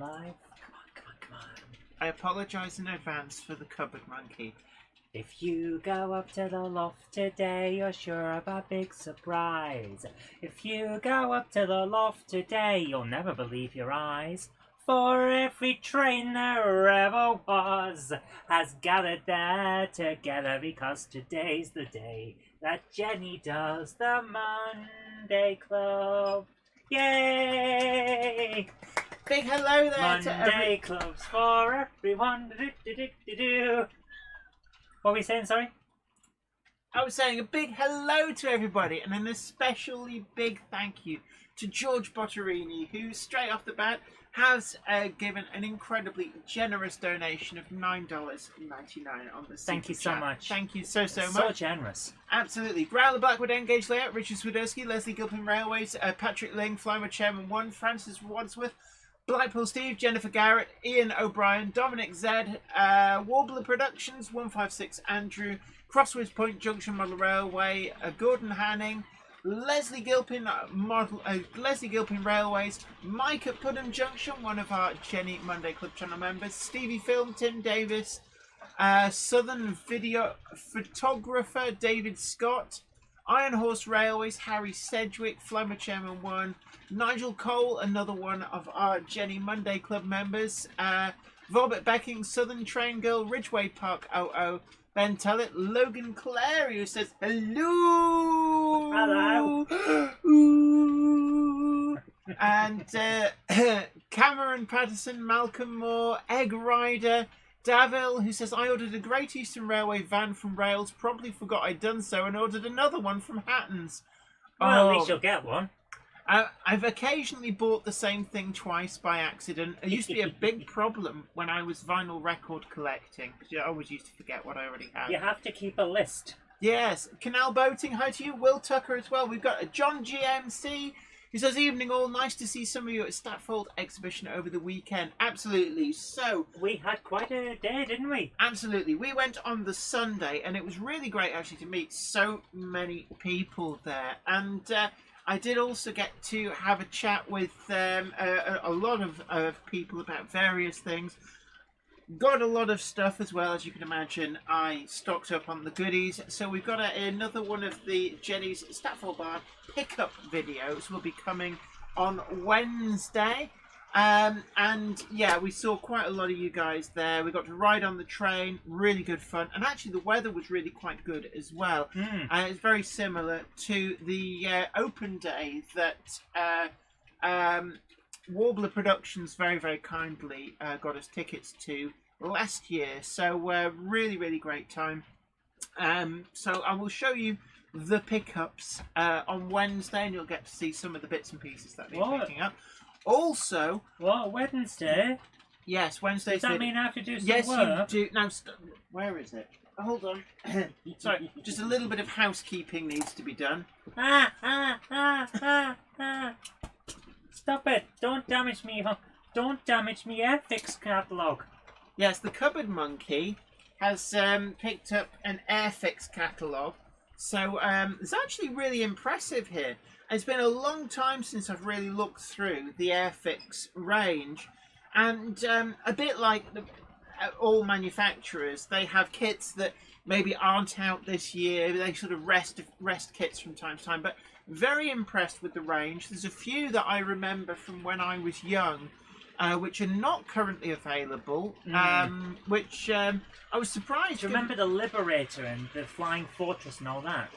life. Come on. I apologise in advance for the cupboard monkey. If you go up to the loft today, you're sure of a big surprise. If you go up to the loft today, you'll never believe your eyes. For every train there ever was has gathered there together, because today's the day that Jenny does the Monday Club. Yay! Big hello there Monday clubs for everyone. What were we saying, sorry? I was saying a big hello to everybody, and an especially big thank you to George Botterini, who straight off the bat has given an incredibly generous donation of $9.99 on the Thank you so much. Thank you so much. So generous. Absolutely. Growler Blackwood Engage Layout, Richard Swiderski, Leslie Gilpin Railways, Patrick Ling, Flymer Chairman 1, Francis Wadsworth, Blackpool Steve, Jennifer Garrett, Ian O'Brien, Dominic Zed, Warbler Productions, 156 Andrew, Crossways Point Junction Model Railway, Gordon Hanning, Leslie Gilpin Railways, Mike at Putnam Junction, one of our Jenny Monday Club channel members, Stevie Film, Tim Davis, Southern Video Photographer David Scott, Iron Horse Railways, Harry Sedgwick, Flymer Chairman 1, Nigel Cole, another one of our Jenny Monday Club members, Robert Becking, Southern Train Girl, Ridgeway Park 00, Ben Tullett, Logan Clary, who says hello. Hello. Ooh. And Cameron Patterson, Malcolm Moore, Egg Rider, Davil, who says, I ordered a Great Eastern Railway van from Rails, probably forgot I'd done so, and ordered another one from Hatton's. Well, at least you'll get one. I've occasionally bought the same thing twice by accident. It used to be a big problem when I was vinyl record collecting, because I always used to forget what I already had. You have to keep a list. Yes. Canal Boating, hi to you. Will Tucker as well. We've got a John GMC, who says, evening all, nice to see some of you at Statfold exhibition over the weekend. Absolutely. So we had quite a day, didn't we? Absolutely. We went on the Sunday, and it was really great actually to meet so many people there. And I did also get to have a chat with a lot of people about various things. Got a lot of stuff as well, as you can imagine. I stocked up on the goodies. So we've got another one of the Jenny's Statfold Bar pickup videos will be coming on Wednesday. And yeah, we saw quite a lot of you guys there. We got to ride on the train, really good fun. And actually the weather was really quite good as well. It's very similar to the open day that Warbler Productions very, very kindly got us tickets to last year. So really, really great time. So I will show you the pickups on Wednesday, and you'll get to see some of the bits and pieces that they're picking up. Also, what, Wednesday? Yes, Wednesday. Does that mean I have to do some work? Yes, you do. Now, where is it? Hold on. Sorry, just a little bit of housekeeping needs to be done. Stop it! Don't damage me! Don't damage me Airfix Catalog. Yes, the Cupboard Monkey has picked up an Airfix Catalog. So it's actually really impressive here. It's been a long time since I've really looked through the Airfix range, and a bit like all manufacturers, they have kits that maybe aren't out this year. They sort of rest kits from time to time, but very impressed with the range. There's a few that I remember from when I was young, which are not currently available, which I was surprised. Do you remember the Liberator and the Flying Fortress and all that?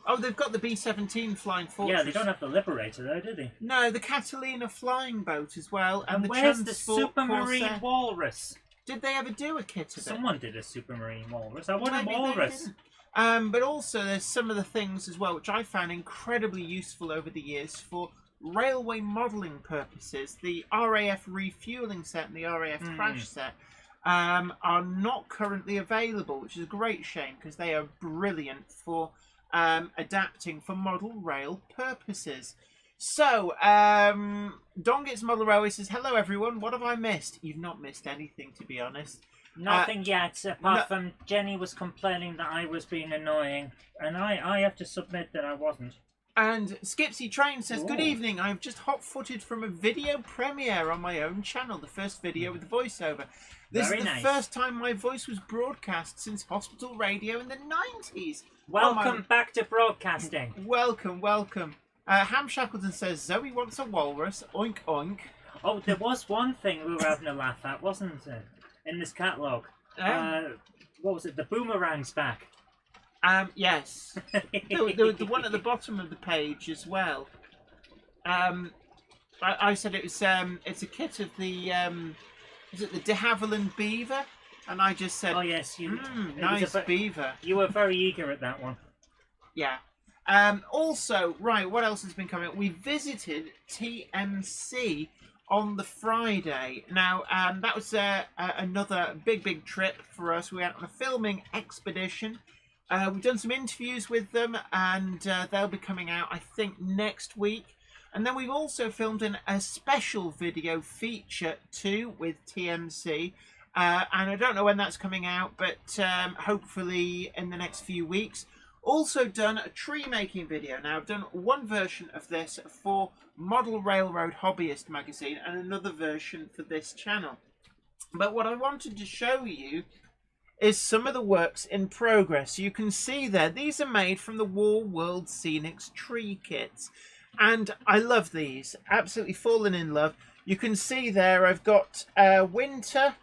Oh, they've got the B-17 Flying Fortress. Yeah, they don't have the Liberator though, do they? No, the Catalina Flying Boat as well. And where's the Supermarine Walrus? Did they ever do a kit of it? Someone did a Supermarine Walrus. I want a Walrus. But also there's some of the things as well, which I found incredibly useful over the years for railway modelling purposes. The RAF refuelling set and the RAF crash set are not currently available, which is a great shame because they are brilliant for adapting for model rail purposes. So, Dongit's Model Railway says, hello everyone, what have I missed? You've not missed anything, to be honest. Nothing yet, apart from Jenny was complaining that I was being annoying, and I have to submit that I wasn't. And Skipsy Train says, good Ooh. evening. I've just hot-footed from a video premiere on my own channel, the first video with the voiceover. This Very is the nice. first time my voice was broadcast since hospital radio in the 90s. Welcome back to broadcasting. Welcome, welcome. Ham Shackleton says, Zoe wants a walrus. Oink, oink. Oh, there was one thing we were having a laugh at, wasn't it? In this catalogue. What was it? The boomerang's back. Yes. the one at the bottom of the page as well. I said it was it's a kit of the is it the de Havilland beaver? And I just said, oh yes, nice beaver. You were very eager at that one. Yeah. Also, right, what else has been coming up? We visited TMC on the Friday. Now, that was another big trip for us. We went on a filming expedition. We've done some interviews with them, and they'll be coming out, I think, next week. And then we've also filmed a special video feature too with TMC. And I don't know when that's coming out, but hopefully in the next few weeks. Also done a tree making video. Now, I've done one version of this for Model Railroad Hobbyist magazine and another version for this channel. But what I wanted to show you is some of the works in progress. You can see there, these are made from the War World Scenics tree kits. And I love these, absolutely fallen in love. You can see there I've got winter,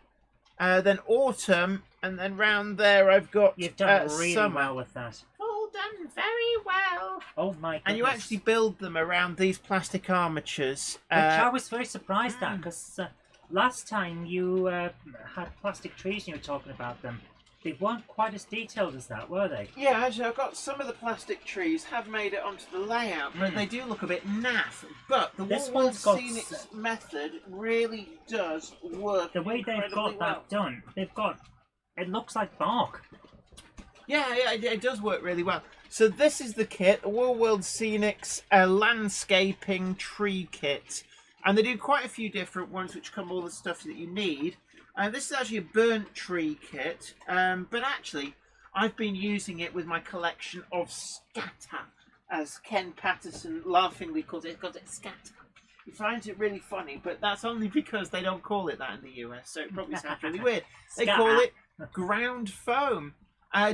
then autumn, and then round there I've got You've done really summer. well with that. All done very well. Oh my goodness. And you actually build them around these plastic armatures. Which I was very surprised at, because last time you had plastic trees and you were talking about them. They weren't quite as detailed as that, were they? Yeah, actually, I've got some of the plastic trees have made it onto the layout, but they do look a bit naff. But the War World Scenics method really does work. The way they've got that done, it looks like bark. Yeah, it does work really well. So this is the kit, the War World Scenics landscaping tree kit. And they do quite a few different ones which come all the stuff that you need. This is actually a burnt tree kit, but actually I've been using it with my collection of scatter, as Ken Patterson laughingly calls it, because it's scatter. He finds it really funny, but that's only because they don't call it that in the US, so it probably sounds really weird. They call it ground foam.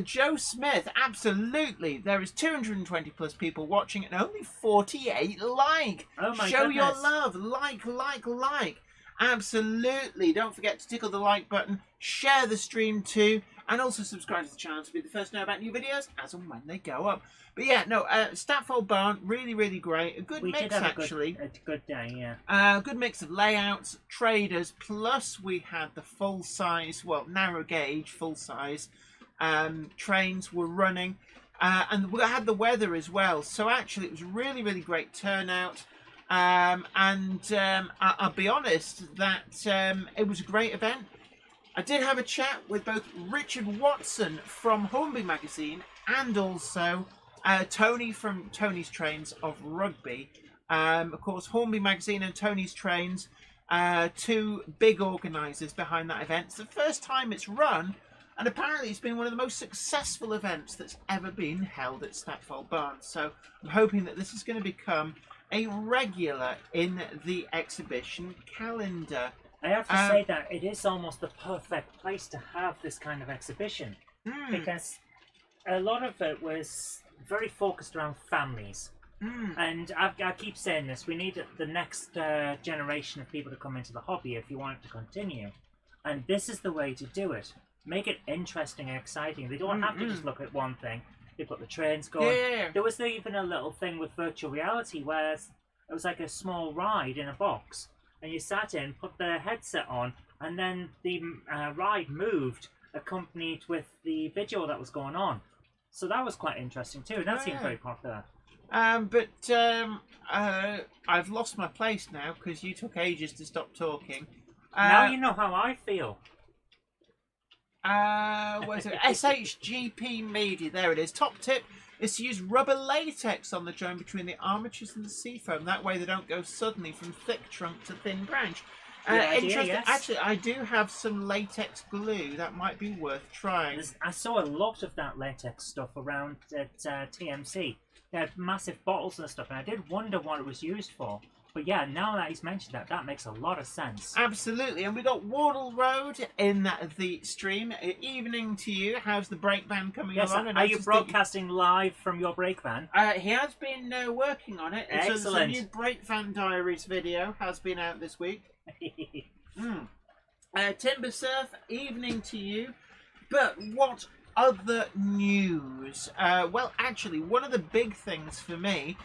Joe Smith, absolutely. There is 220 plus people watching and only 48 like. Oh my Show goodness. your love. Like. Absolutely. Don't forget to tickle the like button, share the stream too, and also subscribe to the channel to be the first to know about new videos as and when they go up. But yeah, no, Statfold Barn, really great. A good mix, actually. A good day, yeah. Good mix of layouts, traders, plus we had the full size, well, narrow gauge, full size trains were running. And we had the weather as well. So actually it was really great turnout. I'll be honest that it was a great event. I did have a chat with both Richard Watson from Hornby magazine and also Tony from Tony's Trains of Rugby. Of course, Hornby magazine and Tony's Trains, two big organisers behind that event. It's the first time it's run, and apparently it's been one of the most successful events that's ever been held at Statfold Barn. So I'm hoping that this is going to become a regular in the exhibition calendar. I have to say that it is almost the perfect place to have this kind of exhibition, because a lot of it was very focused around families. And I keep saying this, we need the next generation of people to come into the hobby if you want it to continue. And this is the way to do it. Make it interesting and exciting. They don't have to just look at one thing. They've got the trains going. Yeah. There was even a little thing with virtual reality where it was like a small ride in a box. And you sat in, put the headset on, and then the ride moved, accompanied with the video that was going on. So that was quite interesting too. That seemed very popular. I've lost my place now because you took ages to stop talking. Now you know how I feel. What is it? SHGP Media. There it is. Top tip is to use rubber latex on the join between the armatures and the seafoam. That way they don't go suddenly from thick trunk to thin branch. Interesting. Yes. Actually, I do have some latex glue. That might be worth trying. I saw a lot of that latex stuff around at TMC. They had massive bottles and stuff, and I did wonder what it was used for. But yeah, now that he's mentioned that, that makes a lot of sense. Absolutely. And we got Wardle Road in the stream. Evening to you. How's the brake van coming along? Are you broadcasting live from your brake van? He has been working on it. Excellent. So the new brake van diaries video has been out this week. Timber Surf, evening to you. But what other news? Well, actually, one of the big things for me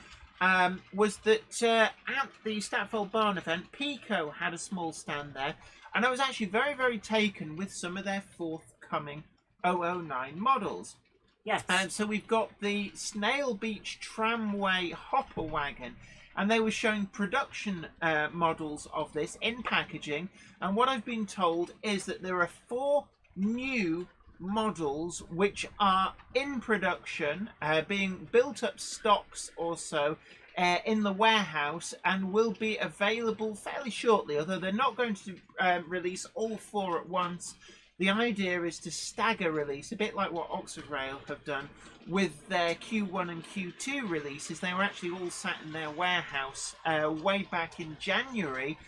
was that at the Statfold Barn event, Pico had a small stand there, and I was actually very, very taken with some of their forthcoming 009 models. Yes. So we've got the Snail Beach Tramway Hopper Wagon, and they were showing production models of this in packaging, and what I've been told is that there are 4 new models which are in production, being built up stocks or so in the warehouse, and will be available fairly shortly, although they're not going to release all 4 at once. The idea is to stagger release, a bit like what Oxford Rail have done with their Q1 and Q2 releases. They were actually all sat in their warehouse way back in January,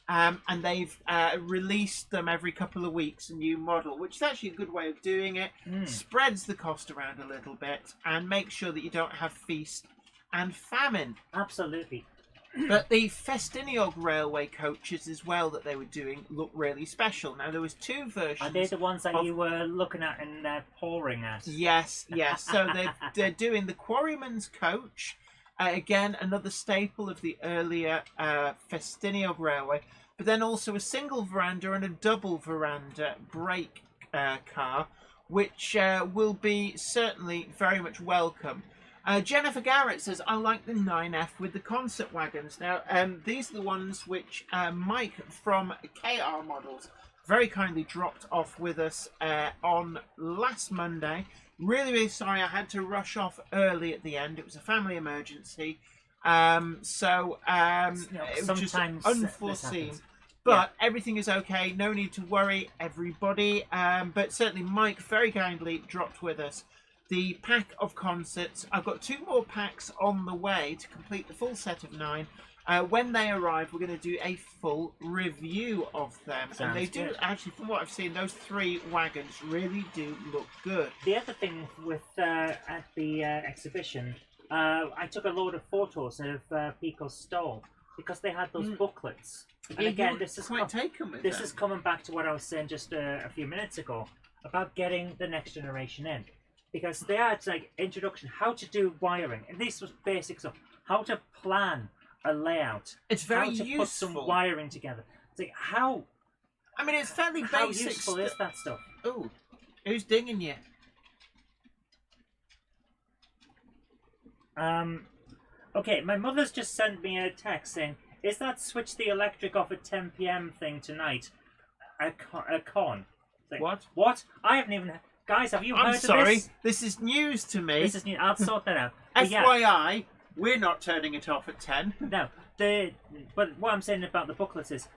and they've released them every couple of weeks, a new model, which is actually a good way of doing it. Spreads the cost around a little bit and makes sure that you don't have feast and famine. Absolutely. But the Festiniog railway coaches as well that they were doing look really special. Now, there was 2 versions. Are they the ones that you were looking at and pouring at? Yes, yes. So they're doing the Quarryman's coach. Again, another staple of the earlier Festiniog railway. But then also a single veranda and a double veranda brake car, which will be certainly very much welcome. Jennifer Garrett says, I like the 9F with the concert wagons. Now, these are the ones which Mike from KR Models very kindly dropped off with us on last Monday. Really, really sorry I had to rush off early at the end. It was a family emergency. It was just unforeseen. But everything is okay. No need to worry, everybody. But certainly Mike very kindly dropped with us the pack of concerts. I've got 2 more packs on the way to complete the full set of 9. When they arrive, we're going to do a full review of them. And they do, actually, from what I've seen, those 3 wagons really do look good. The other thing with at the exhibition, I took a load of photos of Pico's stall because they had those booklets. And again, this is coming back to what I was saying just a few minutes ago about getting the next generation in. Because they had like introduction, how to do wiring, and this was basic stuff. How to plan a layout. It's very how to useful. Put some wiring together. It's like how. I mean, it's fairly basic. How useful is that stuff? Oh, who's dinging you? Okay, my mother's just sent me a text saying, "Is that switch the electric off at 10 p.m. thing tonight a con?" Like, what? What? I haven't even. Guys, have you heard I'm of sorry, this? this is news to me. This is new. I'll sort that out. FYI, we're not turning it off at 10. No, but what I'm saying about the booklets is,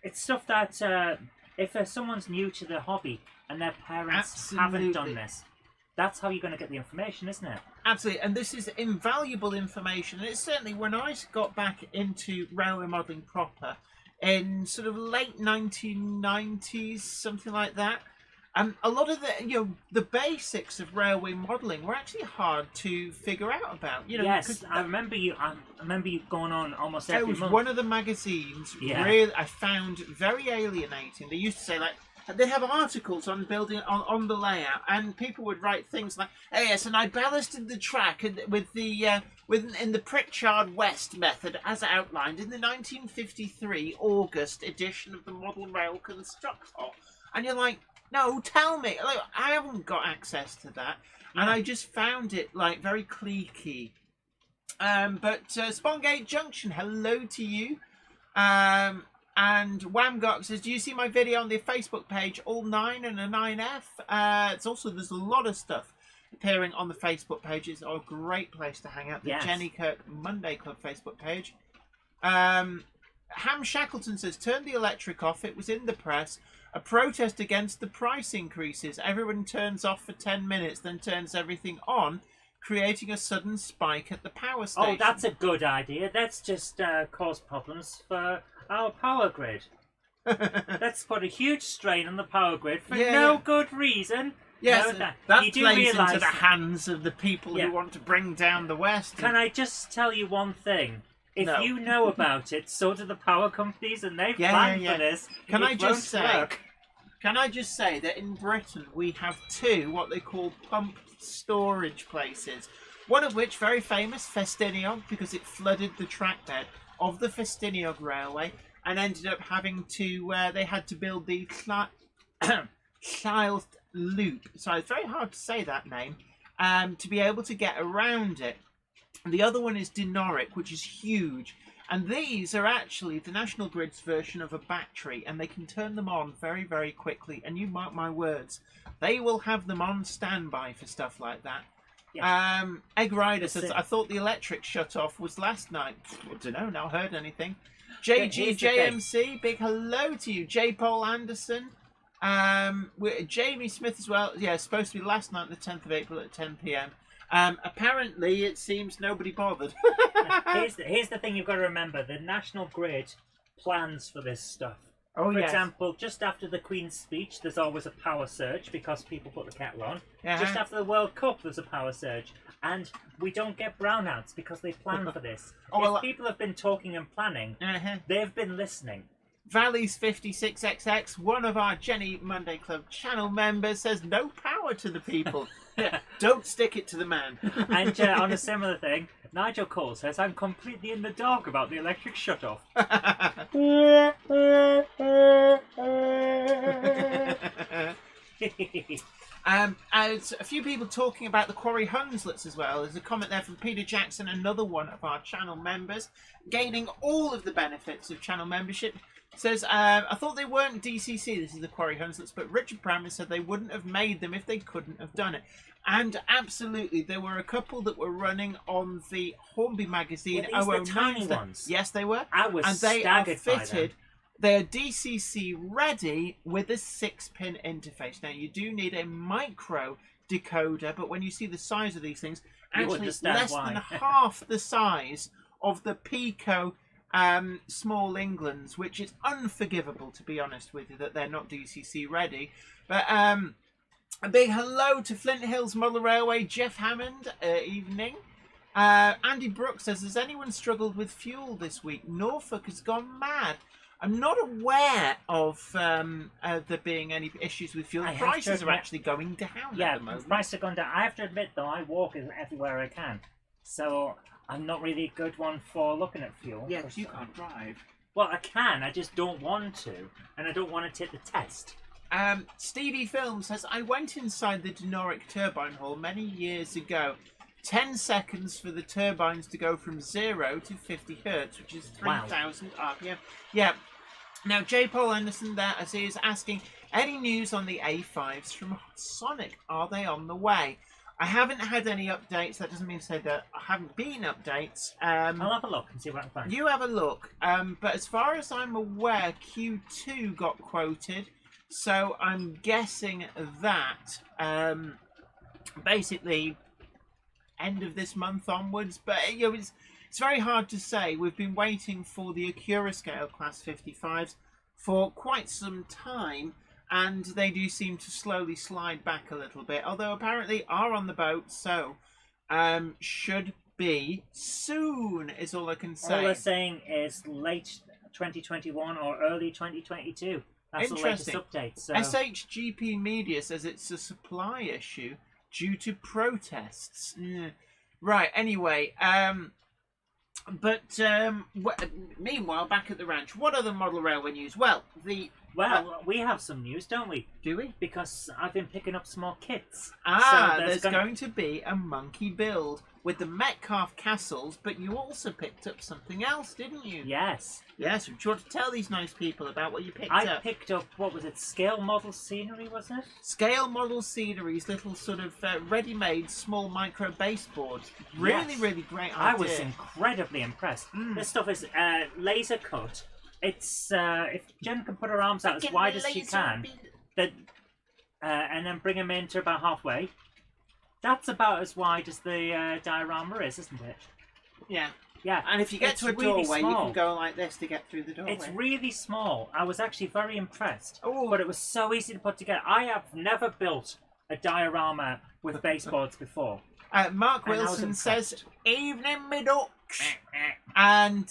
it's stuff that if someone's new to the hobby and their parents haven't done this, that's how you're going to get the information, isn't it? Absolutely, and this is invaluable information. And it's certainly when I got back into railway modelling proper in sort of late 1990s, something like that. A lot of the basics of railway modelling were actually hard to figure out about. Yes, I remember you. I remember you going on almost every month. It was one of the magazines. Yeah. Really, I found very alienating. They used to say like they'd have articles on building on the layout, and people would write things like, "Oh yes, and I ballasted the track with in the Pritchard West method as outlined in the 1953 August edition of the Model Rail Constructor," and you're like, no, tell me. Like, I haven't got access to that, and I just found it like very cliquey. But Spongate Junction, hello to you. And Wamgok says, "Do you see my video on the Facebook page? All 9 and a 9F." It's also there's a lot of stuff appearing on the Facebook page. It's a great place to hang out. The Jenny Kirk Monday Club Facebook page. Ham Shackleton says, "Turn the electric off. It was in the press. A protest against the price increases. Everyone turns off for 10 minutes, then turns everything on. creating a sudden spike at the power Oh, station. that's a good idea. Let's just cause problems for our power grid. Let's put a huge strain on the power grid for no good reason. Yes, No, that you do plays into realise the hands of the people who want to bring down the West. Can I just tell you one thing? If you know about it, so do the power companies, and they've planned for this. Can I just say that in Britain we have two what they call pumped storage places. One of which, very famous, Festiniog, because it flooded the trackbed of the Festiniog Railway and ended up having to, they had to build the Child Loop. So it's very hard to say that name, to be able to get around it. The other one is Dinoric, which is huge. And these are actually the National Grid's version of a battery, and they can turn them on very, very quickly. And you mark my words, they will have them on standby for stuff like that. Yeah. Egg Rider says, I thought the electric shut-off was last night. I don't know, not heard anything. JMC, big hello to you. J. Paul Anderson. Jamie Smith as well. Yeah, it's supposed to be last night, the 10th of April at 10 p.m. Apparently, it seems nobody bothered. here's the thing you've got to remember. The National Grid plans for this stuff. Oh, For example, just after the Queen's speech, there's always a power surge because people put the kettle on. Just after the World Cup, there's a power surge. And we don't get brownouts because they plan for this. If people have been talking and planning, they've been listening. Valleys 56XX, one of our Jenny Monday Club channel members, says no power to the people. Don't stick it to the man. And on a similar thing, Nigel Cole says, I'm completely in the dark about the electric shut-off. As a few people talking about the Quarry Hunslets as well. There's a comment there from Peter Jackson, another one of our channel members, gaining all of the benefits of channel membership. Says, I thought they weren't DCC, this is the Quarry Hunslets, but Richard Prammer said they wouldn't have made them if they couldn't have done it. And absolutely, there were a couple that were running on the Hornby magazine. Were these the tiny ones? Yes, they were. I was staggered by them. And they are fitted. They are DCC ready with a 6-pin interface. Now, you do need a micro decoder, but when you see the size of these things, actually it's less than half the size of the Pico Small Englands, which is unforgivable, to be honest with you, that they're not DCC ready. But a big hello to Flint Hills Model Railway, Jeff Hammond, evening. Andy Brooks says, has anyone struggled with fuel this week? Norfolk has gone mad. I'm not aware of there being any issues with fuel. Prices are actually going down at the moment. Yeah, prices are going down. I have to admit, though, I walk everywhere I can. So I'm not really a good one for looking at fuel. Yeah, because you can't drive. Well, I can. I just don't want to. And I don't want to take the test. Stevie Film says, I went inside the Dinoric turbine hall many years ago. 10 seconds for the turbines to go from 0 to 50 hertz, which is 3,000 RPM. Yeah. Now, J. Paul Anderson there, as he is asking, any news on the A5s from Sonic? Are they on the way? I haven't had any updates. That doesn't mean to say that I haven't been updates. I'll have a look and see what I can find. You have a look. But as far as I'm aware, Q2 got quoted. So I'm guessing that basically end of this month onwards. But you know, it's very hard to say. We've been waiting for the Acura scale Class 55s for quite some time, and they do seem to slowly slide back a little bit. Although apparently are on the boat, so should be soon is all I can say. All they're saying is late 2021 or early 2022. That's the latest update. So. SHGP Media says it's a supply issue due to protests. Right, anyway, meanwhile, back at the ranch, what other model railway news? Well, we have some news, don't we? Do we? Because I've been picking up small kits. There's going to be a monkey build with the Metcalfe castles, but you also picked up something else, didn't you? Yes. Yes, would you want to tell these nice people about what you picked up? I picked up, what was it, scale model scenery, was it? Scale model sceneries, little sort of ready-made small micro baseboards. Really, really great idea. I was incredibly impressed. This stuff is laser cut. It's, if Jen can put her arms out as wide as she can, and then bring them in to about halfway, That's about as wide as the diorama is, isn't it? Yeah. Yeah. And if you get It's to a really doorway, you small. can go like this to get through the doorway. It's really small. I was actually very impressed. Oh. But it was so easy to put together. I have never built a diorama with baseboards before. Mark And I was Wilson impressed. says, "Evening, me ducks." And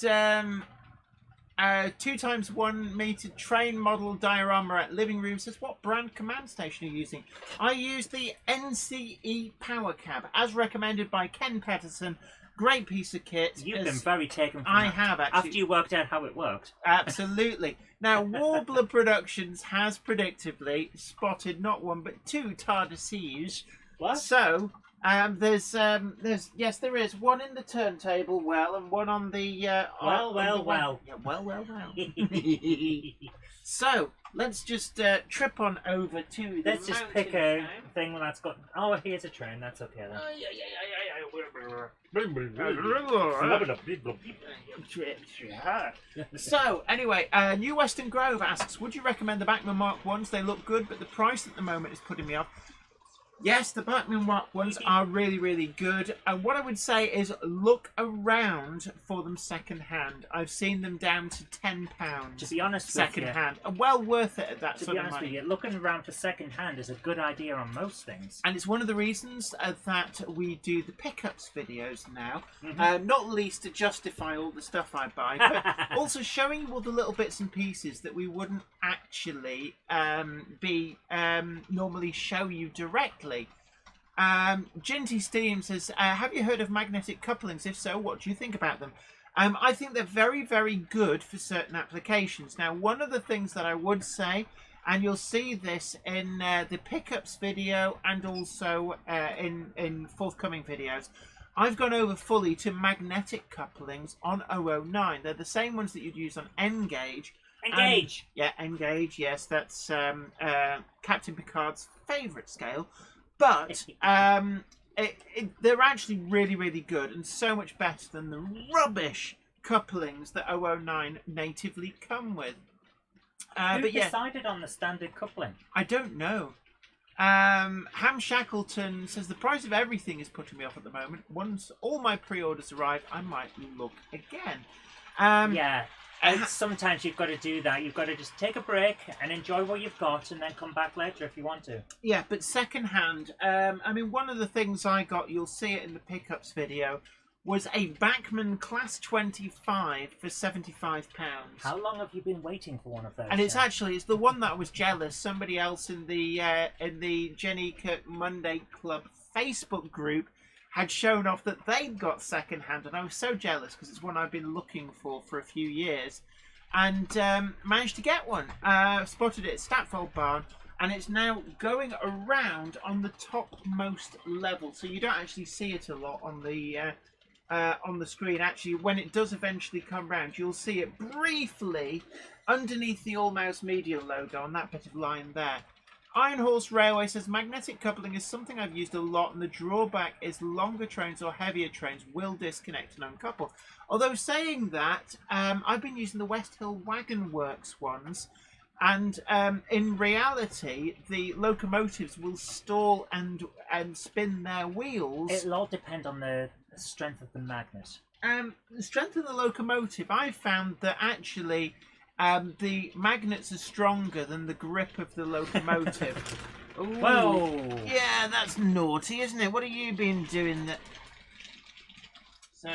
2x1 meter train model diorama at living room says, "What brand command station are you using?" I use the NCE Power Cab, as recommended by Ken Patterson. Great piece of kit. You've been very taken from I that. have, actually. After you worked out how it worked. Absolutely. Now, Warbler Productions has predictably spotted not one but two TARDISes. What? So, there's yes, there is one in the turntable and one on the Well. Yeah, well. So let's just trip on over to the Let's just pick a thing that's got... Oh, here's a train. That's okay then. So, anyway, New Western Grove asks, would you recommend the Bachmann Mark 1s? They look good, but the price at the moment is putting me off. Yes, the Bachmann Mark 1s are really, really good. And what I would say is look around for them second hand. I've seen them down to £10 To be honest second with you, hand. Well worth it at that to sort be of honest with money. you, looking around for second hand is a good idea on most things. And it's one of the reasons that we do the pickups videos now. Mhm. Not least to justify all the stuff I buy, but also showing you all the little bits and pieces that we wouldn't actually normally show you directly. Ginty Steam says, have you heard of magnetic couplings? If so, what do you think about them? I think they're very, very good for certain applications. Now, one of the things that I would say, and you'll see this in the pickups video and also in forthcoming videos, I've gone over fully to magnetic couplings on 009. They're the same ones that you'd use on N-Gauge. Engage! N-Gauge, yes, that's Captain Picard's favourite scale. But they're actually really, really good and so much better than the rubbish couplings that 009 natively come with. Who decided on the standard coupling? I don't know. Ham Shackleton says the price of everything is putting me off at the moment. Once all my pre-orders arrive, I might look again. Yeah. And sometimes you've got to do that. You've got to just take a break and enjoy what you've got and then come back later if you want to. Yeah, but second-hand, I mean, one of the things I got, you'll see it in the pickups video, was a Bachmann Class 25 for £75. How long have you been waiting for one of those? And it's the one that I was jealous. Somebody else in the Jenny Kirk Monday Club Facebook group had shown off that they'd got second hand, and I was so jealous because it's one I've been looking for a few years, and managed to get one. Spotted it at Statfold Barn, and it's now going around on the topmost level, so you don't actually see it a lot on the screen. Actually, when it does eventually come round, you'll see it briefly underneath the All Mouse Media logo on that bit of line there. Iron Horse Railway says magnetic coupling is something I've used a lot, and the drawback is longer trains or heavier trains will disconnect and uncouple. Although saying that, I've been using the West Hill Wagon Works ones, and in reality, the locomotives will stall and spin their wheels. It'll all depend on the strength of the magnet. The strength of the locomotive, I found that actually the magnets are stronger than the grip of the locomotive. Ooh. Whoa! Yeah, that's naughty, isn't it? What have you been doing that? So,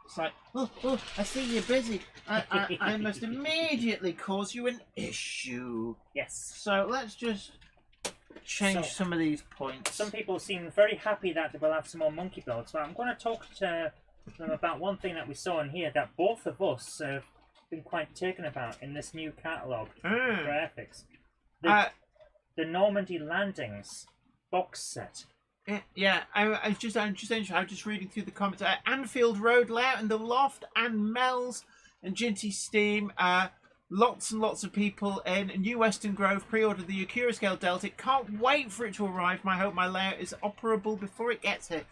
it's like, oh, I see you're busy. I must immediately cause you an issue. Yes. So let's just change some of these points. Some people seem very happy that we'll have some more monkey builds, but I'm going to talk to them about one thing that we saw in here that both of us have been quite taken about in this new catalogue for Airfix. The Normandy Landings Box Set. Yeah, I'm just reading through the comments. Anfield Road layout in the loft, and Mel's and Ginty Steam. Lots and lots of people in New Western Grove pre-ordered the Acura Scale Deltic. Can't wait for it to arrive. I hope my layout is operable before it gets here.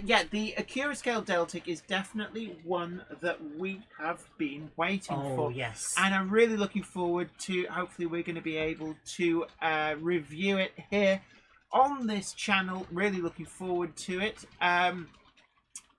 Yeah, the Acura Scale Deltic is definitely one that we have been waiting for. Yes. And I'm really looking forward to, hopefully we're going to be able to review it here on this channel. Really looking forward to it.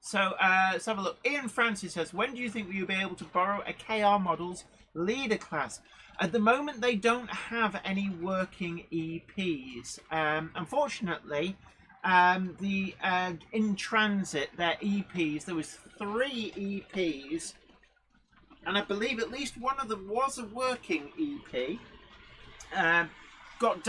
So let's have a look. Ian Francis says, when do you think you'll be able to borrow a KR Models leader class? At the moment, they don't have any working EPs. Unfortunately, in transit, their EPs, there was 3 EPs, and I believe at least one of them was a working EP. Got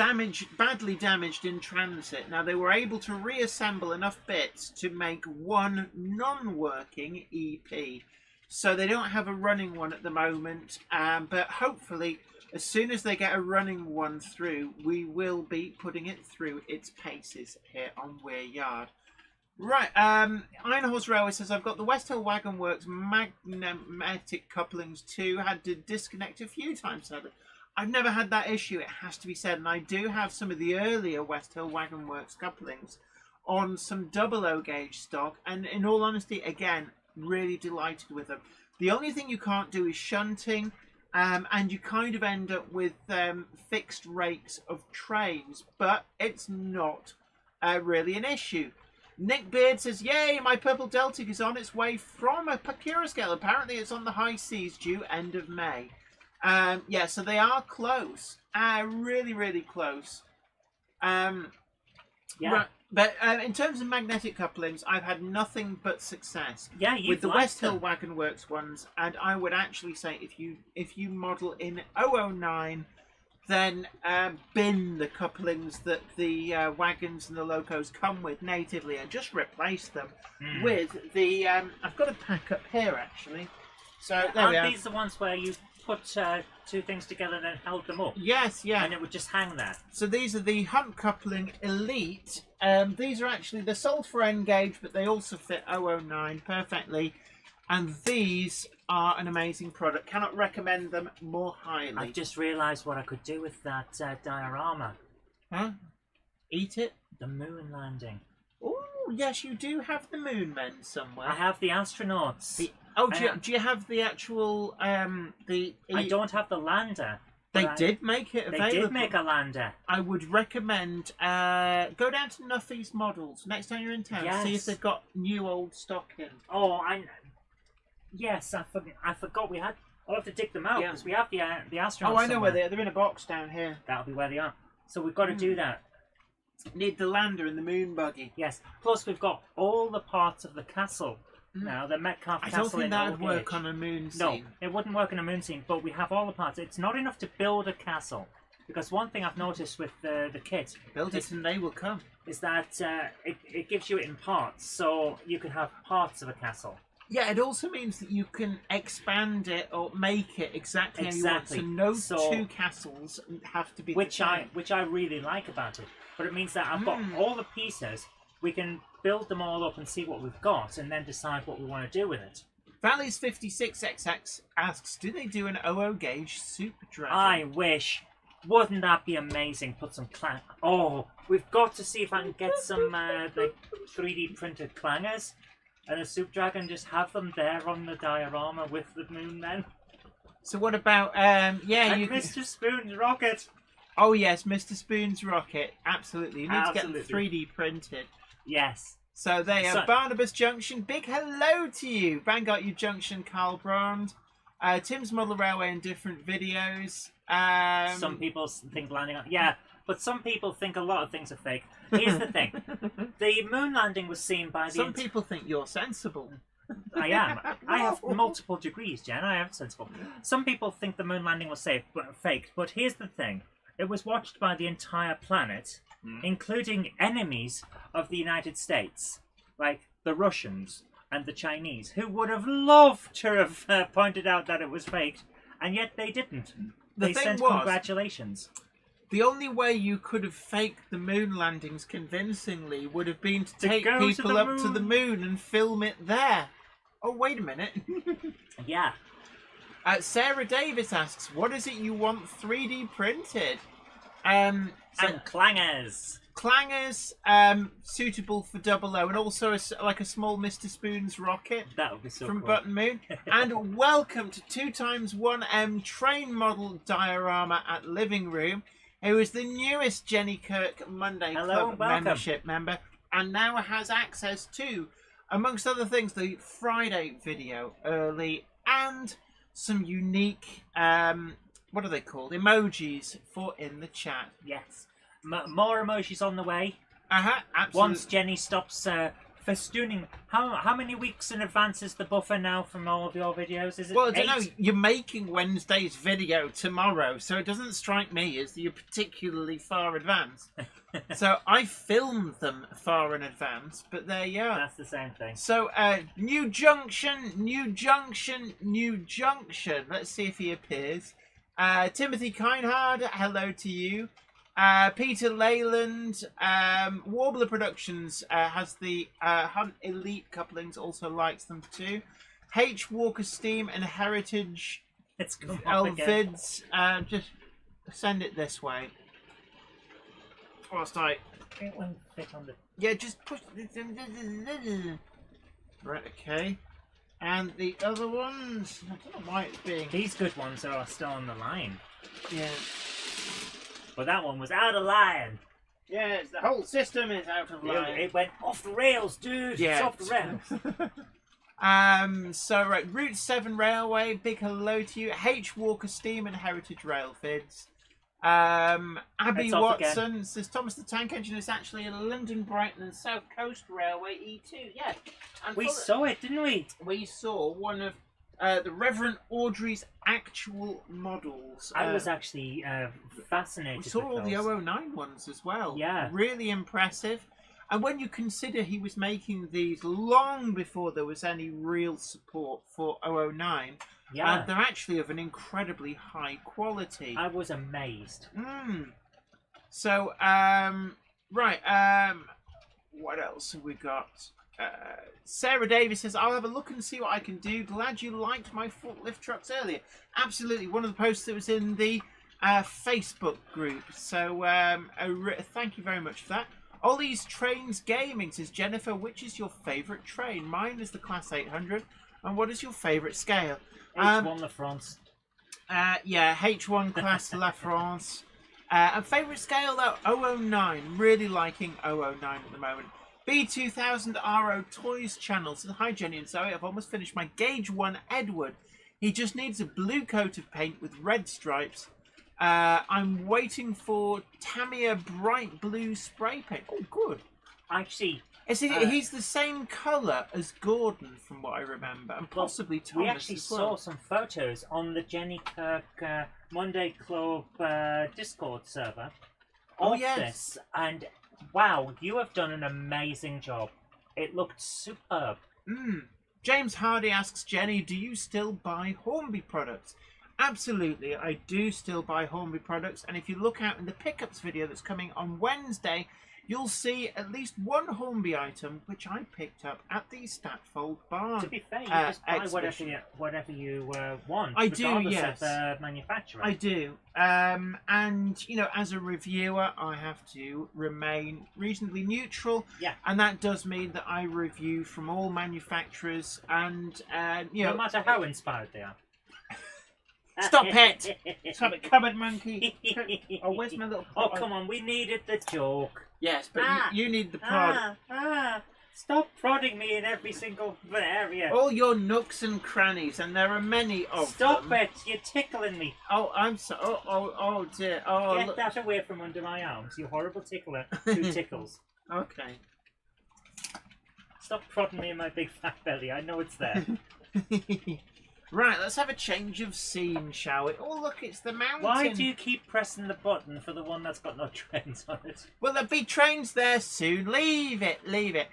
badly damaged in transit. Now, they were able to reassemble enough bits to make one non-working EP. So they don't have a running one at the moment, but hopefully, as soon as they get a running one through, we will be putting it through its paces here on Weir Yard. Right, Iron Horse Railway says, I've got the West Hill Wagon Works magnetic couplings too. Had to disconnect a few times. I've never had that issue, it has to be said, and I do have some of the earlier West Hill Wagon Works couplings on some 00 gauge stock, and in all honesty, again, really delighted with them. The only thing you can't do is shunting, and you kind of end up with fixed rates of trains, but it's not really an issue. Nick Beard says, yay, my Purple Deltic is on its way from a Pacura scale. Apparently it's on the high seas due end of May. Yeah, so they are close. Really, really close. Yeah. Right. But in terms of magnetic couplings, I've had nothing but success with the West Hill Wagon Works ones. And I would actually say if you model in 009, then bin the couplings that the wagons and the locos come with natively and just replace them with the... I've got a pack up here, actually. So there we are. Aren't these the ones where you put 2 things together and then held them up? Yes, yeah. And it would just hang there. So these are the Hunt Coupling Elite. These are actually, they're sold for N-gauge, but they also fit 009 perfectly. And these are an amazing product. Cannot recommend them more highly. I've just realised what I could do with that diorama. Huh? Eat it? The moon landing. Oh, yes, you do have the moon men somewhere. I have the astronauts. Do you have the actual... I don't have the lander. They did make it available. They did make a lander. I would recommend go down to Nuffy's Models next time you're in town. Yes. See if they've got new old stock in. Oh, yes, I forgot we had... I'll have to dig them out because we have the astronauts. Oh, I know somewhere. where they are. They're in a box down here. That'll be where they are. So we've got to do that. Need the lander and the moon buggy. Yes. Plus, we've got all the parts of the castle. Now, the Metcalfe Castle. I don't think that would work on a moon scene. No, it wouldn't work on a moon scene, but we have all the parts. It's not enough to build a castle. Because one thing I've noticed with the kit... Build it and they will come. ...is that it gives you it in parts, so you can have parts of a castle. Yeah, it also means that you can expand it or make it exactly how you want. So no 2 castles have to be the same. Which I really like about it. But it means that I've got all the pieces. We can build them all up and see what we've got, and then decide what we want to do with it. Valleys 56XX asks, do they do an 00 gauge Super Dragon? I wish. Wouldn't that be amazing? Put some clang. Oh, we've got to see if I can get some like 3D printed clangers and a Super Dragon. Just have them there on the diorama with the moon men. So what about Mr. Spoon's rocket? Oh yes, Mr. Spoon's rocket. Absolutely, you need to get them 3D printed. Yes. So there you are, Barnabas Junction. Big hello to you, Vanguard U Junction, Carl Brand. Tim's Model Railway in different videos. Some people think landing on... Yeah, but some people think a lot of things are fake. Here's the thing. The moon landing was seen by the... Some people think you're sensible. I am. I have multiple degrees, Jen. I am sensible. Some people think the moon landing was faked, but here's the thing. It was watched by the entire planet, including enemies of the United States, like the Russians and the Chinese, who would have loved to have pointed out that it was faked, and yet they didn't. They sent congratulations. The only way you could have faked the moon landings convincingly would have been to take people up to the moon and film it there. Oh, wait a minute. Yeah. Sarah Davis asks, what is it you want 3D printed? Some clangers. Clangers, suitable for 00, and also like a small Mr. Spoon's rocket. That would be so from cool. Button Moon. And welcome to 2x1M train model diorama at Living Room. who is the newest Jenny Kirk Monday Club membership member, and now has access to, amongst other things, the Friday video early and some unique, what are they called? Emojis for in the chat. Yes. More emojis on the way. Absolutely. Once Jenny stops festooning. How many weeks in advance is the buffer now from all of your videos? Is it Well, I 8? don't know. You're making Wednesday's video tomorrow, so it doesn't strike me as you're particularly far advanced. So I filmed them far in advance, but there you are. That's the same thing. So, new junction, new junction, new junction. Let's see if he appears. Timothy Kinehard, hello to you. Peter Leyland, Warbler Productions has the Hunt Elite couplings, also likes them too. H. Walker Steam and Heritage Elvids, just send it this way. Whilst I... It won't fit on the... Yeah, just push... Right, okay. And the other ones, I don't know why it's being... These good ones are still on the line. Yeah. But that one was out of line. Yes, the whole system is out of line. It went off the rails, dude. Yeah. It's off the rails. So right, Route 7 Railway, big hello to you. H. Walker Steam and Heritage Rail Fids. Abby Watson says Thomas the Tank Engine is actually a London, Brighton and South Coast Railway E2. Yeah. And we saw it, didn't we? We saw one of the Reverend Audrey's actual models. I was actually fascinated. We saw with all those. the 009 ones as well. Yeah. Really impressive. And when you consider he was making these long before there was any real support for 009, yeah, they're actually of an incredibly high quality. I was amazed. So, right, what else have we got? Sarah Davis says, I'll have a look and see what I can do. Glad you liked my forklift trucks earlier. Absolutely. One of the posts that was in the Facebook group. So thank you very much for that. Ollie's Trains Gaming says, Jennifer, which is your favourite train? Mine is the Class 800. And what is your favourite scale? H1 La France. Yeah, H1 Class La France. And favourite scale, though, 009. Really liking 009 at the moment. B2000 RO Toys channel says, hi Jenny and Zoe, I've almost finished my Gauge 1 Edward. He just needs a blue coat of paint with red stripes. I'm waiting for Tamiya bright blue spray paint. Oh, good. Actually, he's the same colour as Gordon from what I remember, and possibly Thomas. We actually as well. saw some photos on the Jenny Kirk Monday Club Discord server of this, and wow, you have done an amazing job. It looked superb. James Hardy asks Jenny, do you still buy Hornby products? Absolutely, I do still buy Hornby products, and if you look out in the pickups video that's coming on Wednesday, you'll see at least one Hornby item which I picked up at the Statfold Barn. To be fair, you just buy whatever you want. I do, yes. Of the manufacturer. I do. And, you know, as a reviewer, I have to remain reasonably neutral. Yeah. And that does mean that I review from all manufacturers and, you know... No matter how inspired they are. Stop it! Stop it, cupboard monkey! Oh, where's my little... Oh, come on, we needed the joke. Yes, but you need the prod. Stop prodding me in every single area. All your nooks and crannies, and there are many of them. Stop it! You're tickling me. Oh, I'm so... Oh, dear. Oh, Get that away from under my arms, you horrible tickler. 2 tickles. Okay. Stop prodding me in my big fat belly. I know it's there. Right, let's have a change of scene, shall we? Oh, look, it's the mountain. Why do you keep pressing the button for the one that's got no trains on it? Well, there'll be trains there soon. Leave it, leave it.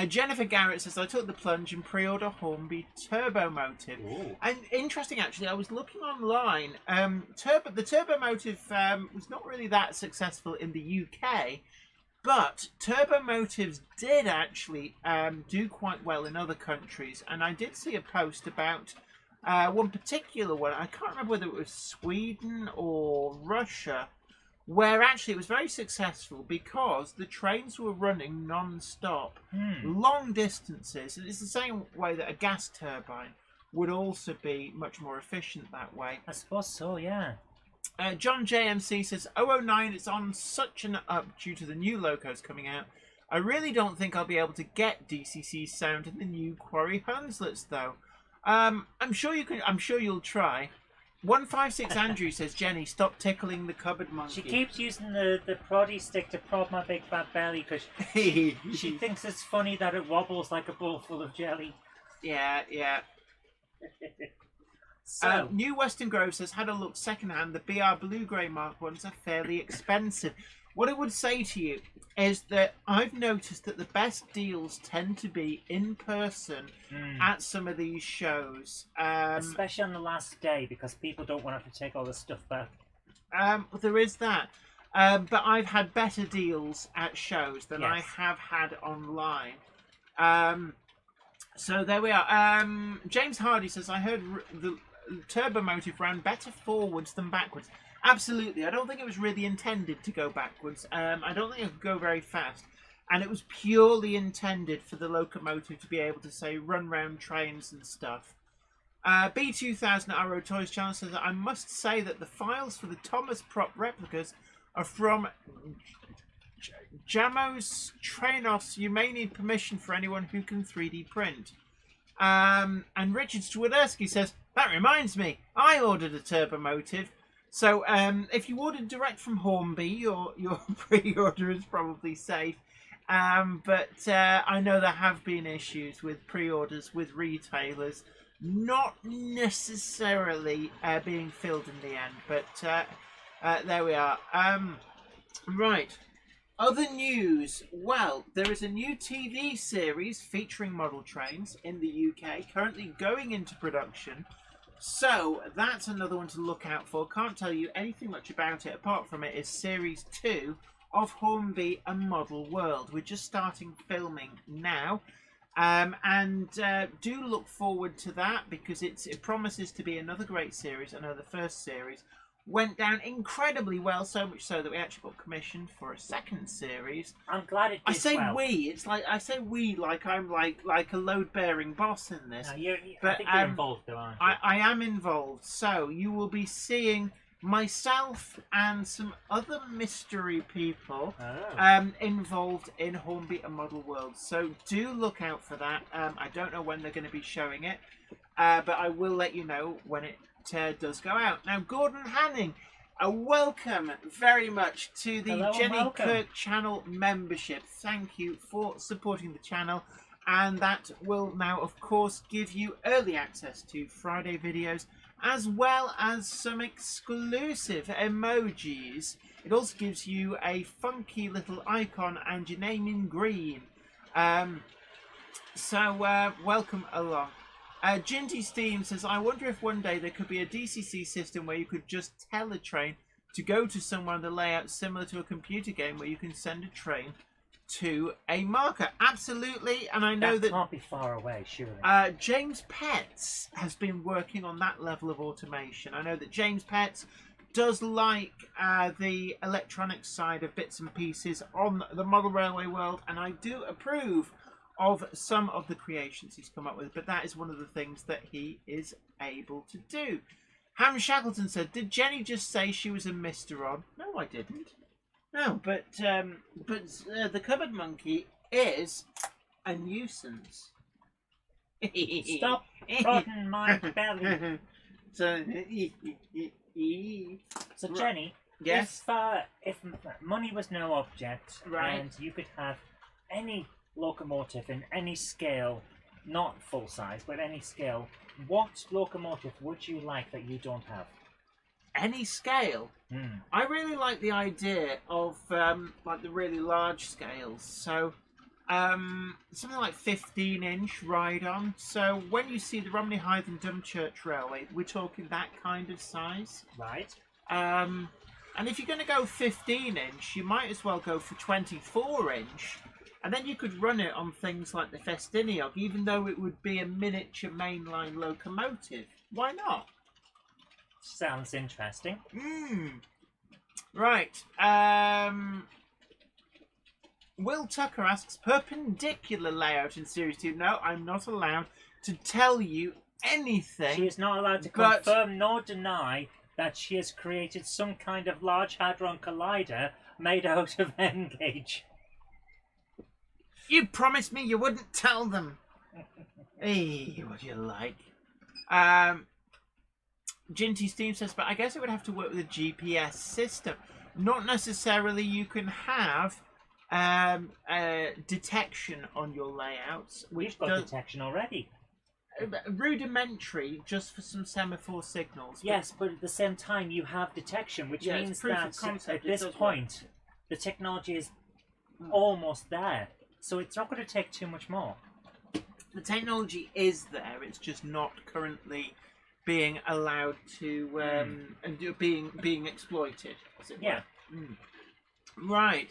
Jennifer Garrett says, I took the plunge and pre-order Hornby Turbo Motive. Ooh. And interesting, actually, I was looking online. The Turbo Motive was not really that successful in the UK, but Turbo Motives did actually do quite well in other countries. And I did see a post about... one particular one, I can't remember whether it was Sweden or Russia, where actually it was very successful because the trains were running non-stop, long distances, and it's the same way that a gas turbine would also be much more efficient that way. I suppose so, yeah. John JMC says 009 is on such an up due to the new locos coming out. I really don't think I'll be able to get DCC sound in the new Quarry Hunslets though. I'm sure you can. I'm sure you'll try. 156 Andrew says, Jenny, stop tickling the cupboard monkey. She keeps using the proddy stick to prod my big fat belly because she thinks it's funny that it wobbles like a bowl full of jelly. Yeah. So, New Western Grove says, had a look secondhand. The BR Blue Grey Mark ones are fairly expensive. What I would say to you is that I've noticed that the best deals tend to be in person at some of these shows. especially on the last day because people don't want to have to take all the stuff back. There is that. But I've had better deals at shows than I Yes. have had online. So there we are. James Hardy says, I heard the turbo motive ran better forwards than backwards. Absolutely. I don't think it was really intended to go backwards. I don't think it could go very fast. And it was purely intended for the locomotive to be able to, say, run round trains and stuff. B2000 Arrow Toys Channel says, I must say that the files for the Thomas Prop replicas are from Jamos Trainos. You may need permission for anyone who can 3D print. And Richard Swiderski says, that reminds me, I ordered a turbo motive. So if you ordered direct from Hornby, your pre-order is probably safe. But I know there have been issues with pre-orders with retailers not necessarily being filled in the end. But there we are. Right. Other news. Well, there is a new TV series featuring model trains in the UK currently going into production. So that's another one to look out for. Can't tell you anything much about it apart from it is series 2 of Hornby A Model World. We're just starting filming now, and do look forward to that because it promises to be another great series. I know the first series went down incredibly well, so much so that we actually got commissioned for a second series. I'm glad it did I say well. we. It's like I say we, like I'm like a load-bearing boss in this. No, But, I think you're involved though, aren't you? I am involved, so you will be seeing myself and some other mystery people involved in Hornby A Model World. So do look out for that. I don't know when they're going to be showing it, but I will let you know when it does go out. Now, Gordon Hanning, welcome very much to the Hello and Jenny welcome. Kirk channel membership. Thank you for supporting the channel, and that will now, of course, give you early access to Friday videos as well as some exclusive emojis. It also gives you a funky little icon and your name in green. So welcome along. Ginty Steam says, I wonder if one day there could be a DCC system where you could just tell a train to go to somewhere on the layout similar to a computer game where you can send a train to a marker. Absolutely, and I know that can't be far away, surely. James Petts has been working on that level of automation. I know that James Petts does like the electronic side of bits and pieces on the model railway world, and I do approve of some of the creations he's come up with, but that is one of the things that he is able to do. Ham Shackleton said, did Jenny just say she was a Mr. On? No, I didn't. No, but the cupboard monkey is a nuisance. Stop prodding my belly. So Jenny, yes, if money was no object, Right. and you could have any locomotive in any scale, not full size, but any scale, what locomotive would you like that you don't have? any scale. I really like the idea of like the really large scales. So something like 15-inch ride-on. So when you see the Romney Hythe and Dumchurch Railway, we're talking that kind of size. Right. And if you're going to go 15-inch, you might as well go for 24-inch. And then you could run it on things like the Festiniog, even though it would be a miniature mainline locomotive. Why not? Sounds interesting. Right. Will Tucker asks, perpendicular layout in Series 2. No, I'm not allowed to tell you anything. She is not allowed to but- confirm nor deny that she has created some kind of Large Hadron Collider made out of N-gauge. You promised me you wouldn't tell them. Hey, what do you like? Ginty Steam says, but I guess it would have to work with a GPS system. Not necessarily you can have detection on your layouts. We've got detection already. Rudimentary, just for some semaphore signals. Yes, but at the same time you have detection, which means that at this point the technology is almost there. So it's not going to take too much more. The technology is there, it's just not currently being allowed to and being exploited, as it were. Right.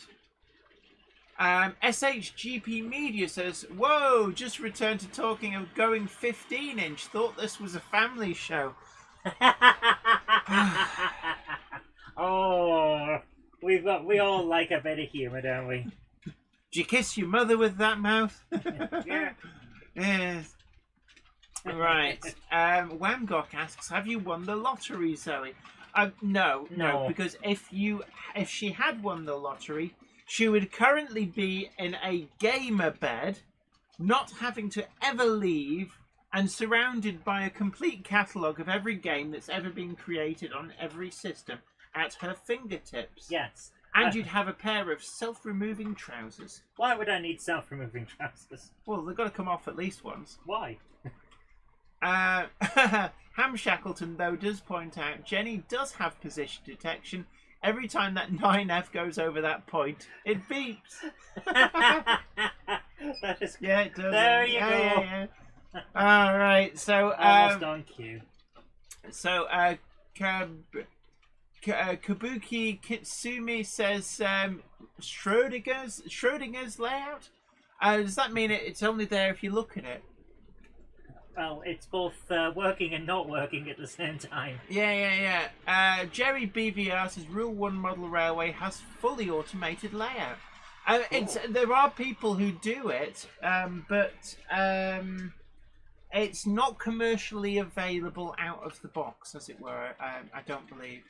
SHGP Media says, whoa, just returned to talking of going 15-inch. Thought this was a family show. Oh, we all like a bit of humour, don't we? Did you kiss your mother with that mouth? Yeah. Yes. Right. Wamgok asks, have you won the lottery, Zoe? No, because if she had won the lottery, she would currently be in a gamer bed, not having to ever leave, and surrounded by a complete catalogue of every game that's ever been created on every system at her fingertips. Yes. And you'd have a pair of self-removing trousers. Why would I need self-removing trousers? Well, they've got to come off at least once. Why? Ham Shackleton, though, does point out Jenny does have position detection. Every time that 9F goes over that point, it beeps. That is... Yeah, it does. There you go. Yeah. All right, so... Almost on cue. So, Kabuki Kitsumi says Schrodinger's layout? Does that mean it's only there if you look at it? Well, it's both working and not working at the same time. Yeah. Jerry BVR says Rule 1 model railway has fully automated layout. There are people who do it, but it's not commercially available out of the box, as it were, I don't believe.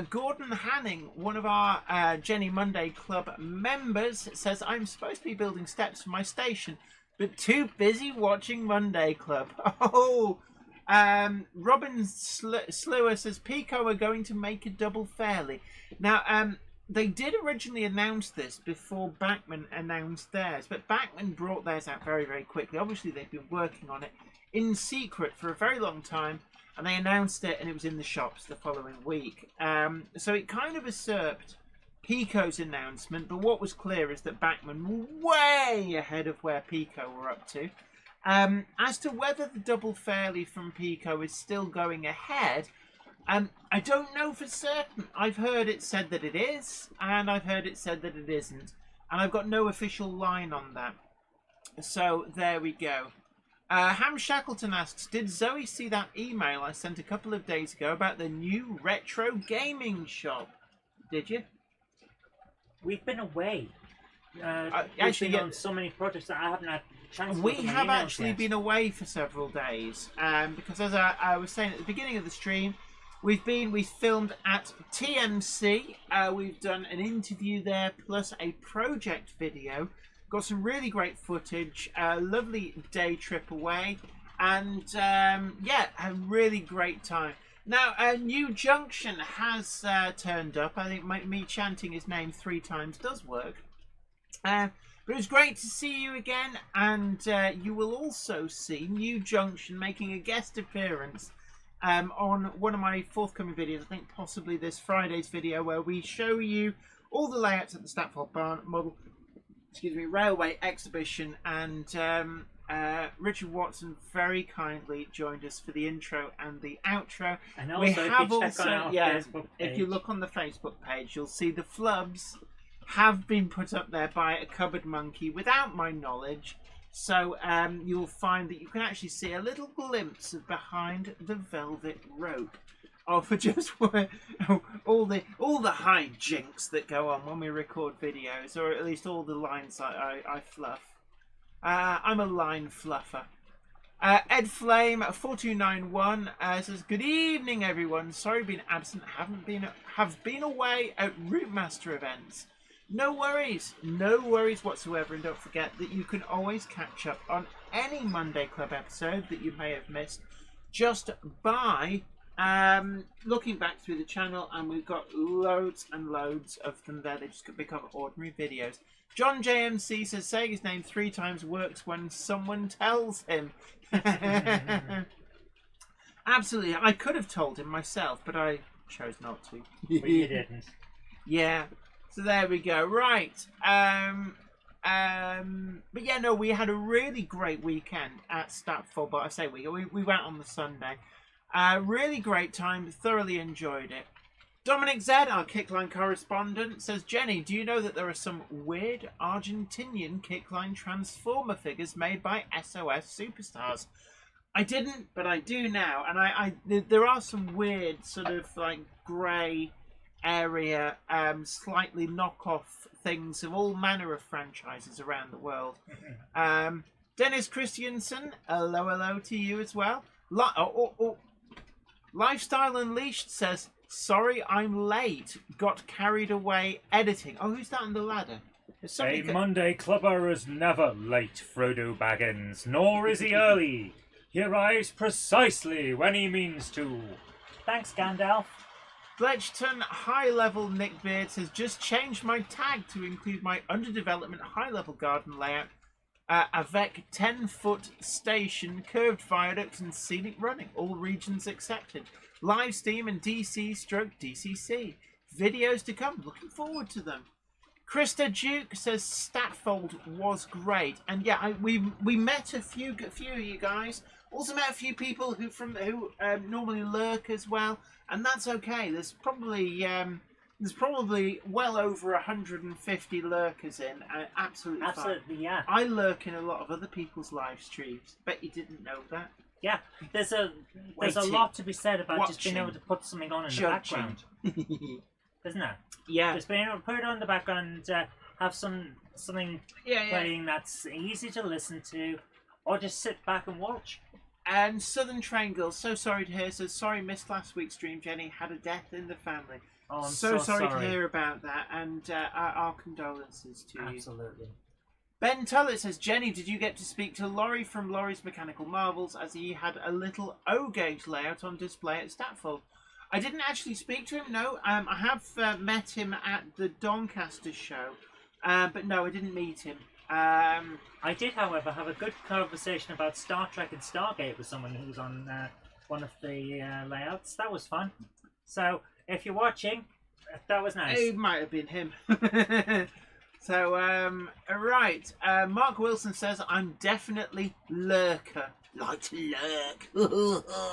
Gordon Hanning, one of our Jenny Monday Club members, says, I'm supposed to be building steps for my station, but too busy watching Monday Club. Oh, Robin Slewer says, Pico are going to make a double fairly. Now, they did originally announce this before Bachmann announced theirs, but Bachmann brought theirs out very, very quickly. Obviously, they've been working on it in secret for a very long time, and they announced it, and it was in the shops the following week. So it kind of usurped Pico's announcement, but what was clear is that Bachmann were way ahead of where Pico were up to. As to whether the double fairly from Pico is still going ahead, I don't know for certain. I've heard it said that it is, and I've heard it said that it isn't. And I've got no official line on that. So there we go. Ham Shackleton asks, did Zoe see that email I sent a couple of days ago about the new retro gaming shop? Did you? We've been away. Actually, we've been on so many projects that I haven't had a chance to We look at my have emails actually yet. been away for several days. Because as I was saying at the beginning of the stream, we filmed at TMC. We've done an interview there plus a project video. Got some really great footage. A lovely day trip away. And yeah, a really great time. Now, a new Junction has turned up. I think me chanting his name 3 times does work. But it was great to see you again. And you will also see New Junction making a guest appearance on one of my forthcoming videos. I think possibly this Friday's video, where we show you all the layouts at the Stapfold Barn model railway exhibition. And Richard Watson very kindly joined us for the intro and the outro. And also, We if you have check also, on our yeah, Facebook page, if you look on the Facebook page, you'll see the flubs have been put up there by a cupboard monkey without my knowledge. So you'll find that you can actually see a little glimpse of behind the velvet rope of just all the hijinks that go on when we record videos, or at least all the lines I fluff. I'm a line fluffer. Ed Flame 4291 says, "Good evening, everyone. Sorry, been absent. Have been away at Routemaster events. No worries whatsoever. And don't forget that you can always catch up on any Monday Club episode that you may have missed just by looking back through the channel, and we've got loads and loads of them there. They just become ordinary videos." John JMC says, "Saying his name 3 times works when someone tells him." Absolutely. I could have told him myself, but I chose not to. But you didn't. Yeah. So there we go. Right. But yeah, no, we had a really great weekend at Stapford. But I say we went on the Sunday. Really great time. Thoroughly enjoyed it. Dominic Z, our Kickline correspondent, says, "Jenny, do you know that there are some weird Argentinian Kickline Transformer figures made by SOS Superstars?" I didn't, but I do now. And there are some weird sort of like grey area, slightly knockoff things of all manner of franchises around the world. Dennis Christiansen, hello to you as well. Lifestyle Unleashed says, "Sorry I'm late. Got carried away editing." Oh, who's that on the ladder? A Monday clubber is never late, Frodo Baggins, nor is he early. He arrives precisely when he means to. Thanks, Gandalf. Fletchton high-level Nick Beard says, "Just changed my tag to include my underdevelopment high-level garden layout. Avec 10-foot station, curved viaducts and scenic running. All regions accepted. Live Steam and DC/DCC. Videos to come. Looking forward to them." Krista Duke says Statfold was great, and yeah, we met a few of you guys. Also met a few people who normally lurk as well, and that's okay. There's probably well over 150 lurkers in. Absolutely fine. Yeah. I lurk in a lot of other people's live streams. Bet you didn't know that. Yeah, there's a lot to be said about just being able to put something on in the background, isn't there? Yeah. Just being able to put it on in the background, have something playing that's easy to listen to, or just sit back and watch. And Southern Train Girl, so sorry to hear, says, "Sorry, missed last week's stream, Jenny. Had a death in the family." Oh, I'm so sorry to hear about that, and our condolences to you. Absolutely. Ben Tullett says, "Jenny, did you get to speak to Laurie from Laurie's Mechanical Marvels, as he had a little O-gauge layout on display at Statfold?" I didn't actually speak to him, no. I have met him at the Doncaster show, but no, I didn't meet him. I did, however, have a good conversation about Star Trek and Stargate with someone who was on one of the layouts. That was fun. So, if you're watching, that was nice. It might have been him. So, right. Mark Wilson says, "I'm definitely lurker." Like to lurk.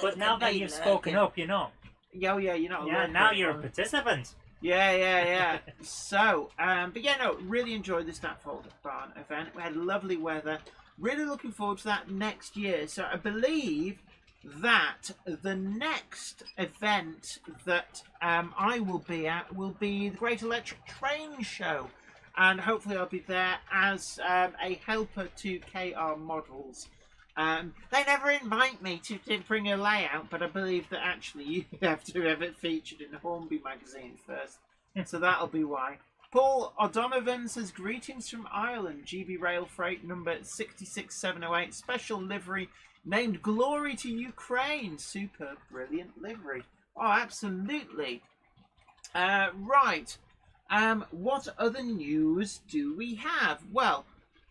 But now that you've spoken up, you're not. Yeah, you're not a lurker. Yeah, now you're a participant. Yeah. So, but yeah, no, really enjoyed the Statfold Barn event. We had lovely weather. Really looking forward to that next year. So I believe that the next event that I will be at will be the Great Electric Train Show. And hopefully I'll be there as a helper to KR Models. They never invite me to bring a layout, but I believe that actually you have to have it featured in the Hornby magazine first. So that'll be why. Paul O'Donovan says, "Greetings from Ireland. GB Rail Freight number 66708. Special livery named Glory to Ukraine." Superb, brilliant livery. Oh, absolutely. Right. What other news do we have? Well,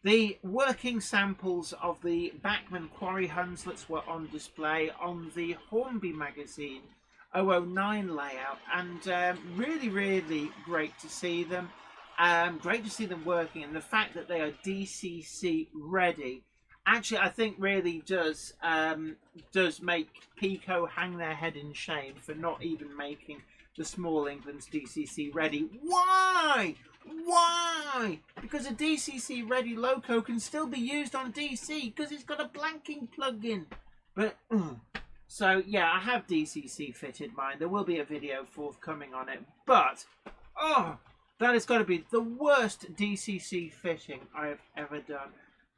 the working samples of the Bachmann quarry Hunslets were on display on the Hornby magazine 009 layout, and really great to see them. Great to see them working, and the fact that they are DCC ready, actually I think really does make Pico hang their head in shame for not even making the Small England's DCC ready. Why? Because a DCC ready loco can still be used on DC because it's got a blanking plug-in. But so yeah, I have DCC fitted mine. There will be a video forthcoming on it. But that has got to be the worst DCC fitting I have ever done.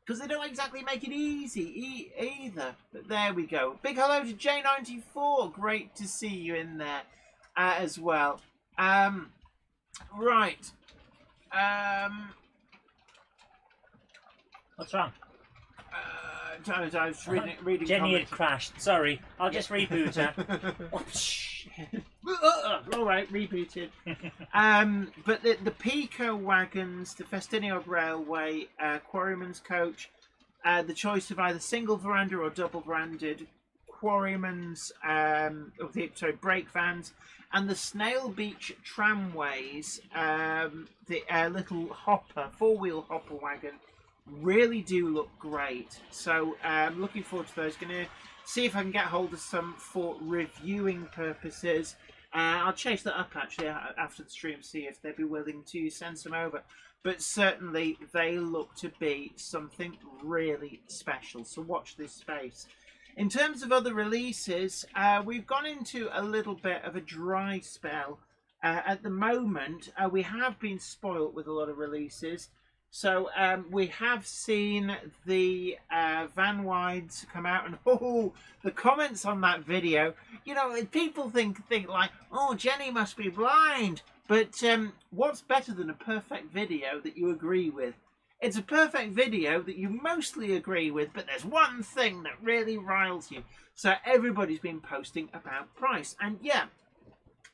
because they don't exactly make it easy either. But there we go. Big hello to J94. Great to see you in there as well. Right. What's wrong? I was reading Jenny comments. had crashed. Sorry, I'll just reboot her. All right, rebooted. But the Pico wagons, the Festiniog Railway, Quarryman's coach, the choice of either single veranda or double veranded Quarryman's, brake vans, and the Snail Beach tramways, the little hopper, four-wheel hopper wagon, really do look great. So I'm looking forward to those. Going to see if I can get hold of some for reviewing purposes. I'll chase that up actually after the stream, see if they'd be willing to send some over. But certainly they look to be something really special. So watch this space. In terms of other releases, we've gone into a little bit of a dry spell. At the moment, we have been spoilt with a lot of releases. So we have seen the van wides come out, and the comments on that video, you know, people think like, oh, Jenny must be blind. But what's better than a perfect video that you agree with? It's a perfect video that you mostly agree with, but there's one thing that really riles you. So everybody's been posting about price, and yeah,